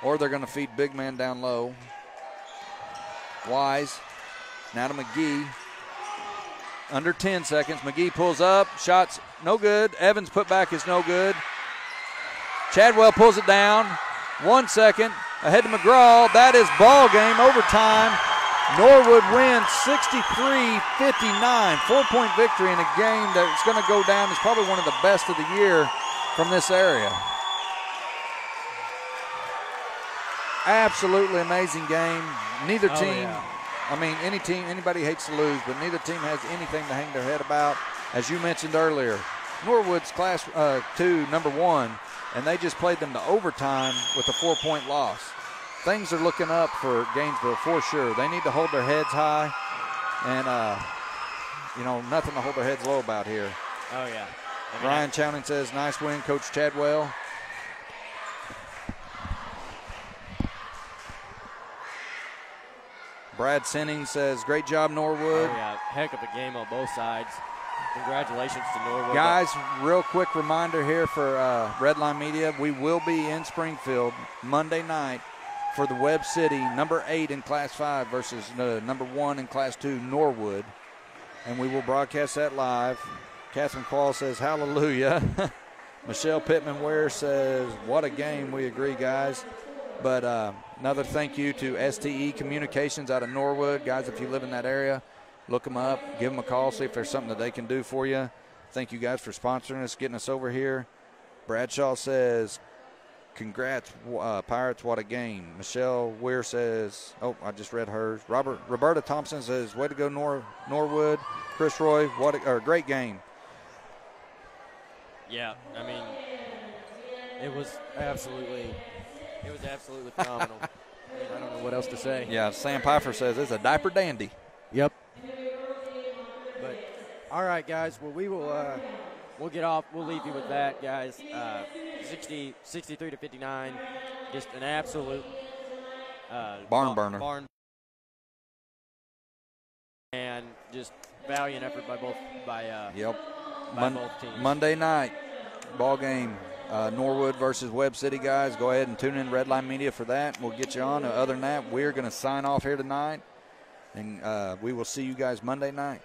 Or they're going to feed big man down low. Wise, now to McGee. Under 10 seconds. McGee pulls up. Shots no good. Evans' put back is no good. Chadwell pulls it down. 1 second. Ahead to McGraw. That is ball game. Overtime. Norwood wins 63-59. 4-point victory in a game that's going to go down as probably one of the best of the year from this area. Absolutely amazing game. Neither team, I mean, anybody hates to lose, but neither team has anything to hang their head about. As you mentioned earlier, Norwood's Class 2, number 1, and they just played them to overtime with a 4-point loss. Things are looking up for Gainesville for sure. They need to hold their heads high, and, nothing to hold their heads low about here. Oh, yeah. Ryan Chowning says, nice win, Coach Chadwell. Brad Sinning says, great job, Norwood. Oh, yeah, heck of a game on both sides. Congratulations to Norwood. Guys, real quick reminder here for Redline Media. We will be in Springfield Monday night for the Webb City, number 8 in Class 5 versus number 1 in Class 2, Norwood. And we will broadcast that live. Catherine Quall says, hallelujah. Michelle Pittman-Ware says, what a game. We agree, guys. But another thank you to STE Communications out of Norwood. Guys, if you live in that area, look them up, give them a call, see if there's something that they can do for you. Thank you guys for sponsoring us, getting us over here. Bradshaw says, congrats, Pirates, what a game. Michelle Weir says, oh, I just read hers. Roberta Thompson says, way to go, Norwood. Chris Roy, what a great game. Yeah, I mean, it was absolutely phenomenal. I don't know what else to say. Yeah, Sam Pfeiffer says it's a diaper dandy. Yep. But all right, guys. Well, we'll get off. We'll leave you with that, guys. 63-59. Just an absolute barn burner. And just valiant effort by both teams. Monday night ball game. Norwood versus Webb City, guys. Go ahead and tune in Redline Media for that. We'll get you on. Other than that, we're going to sign off here tonight, and we will see you guys Monday night.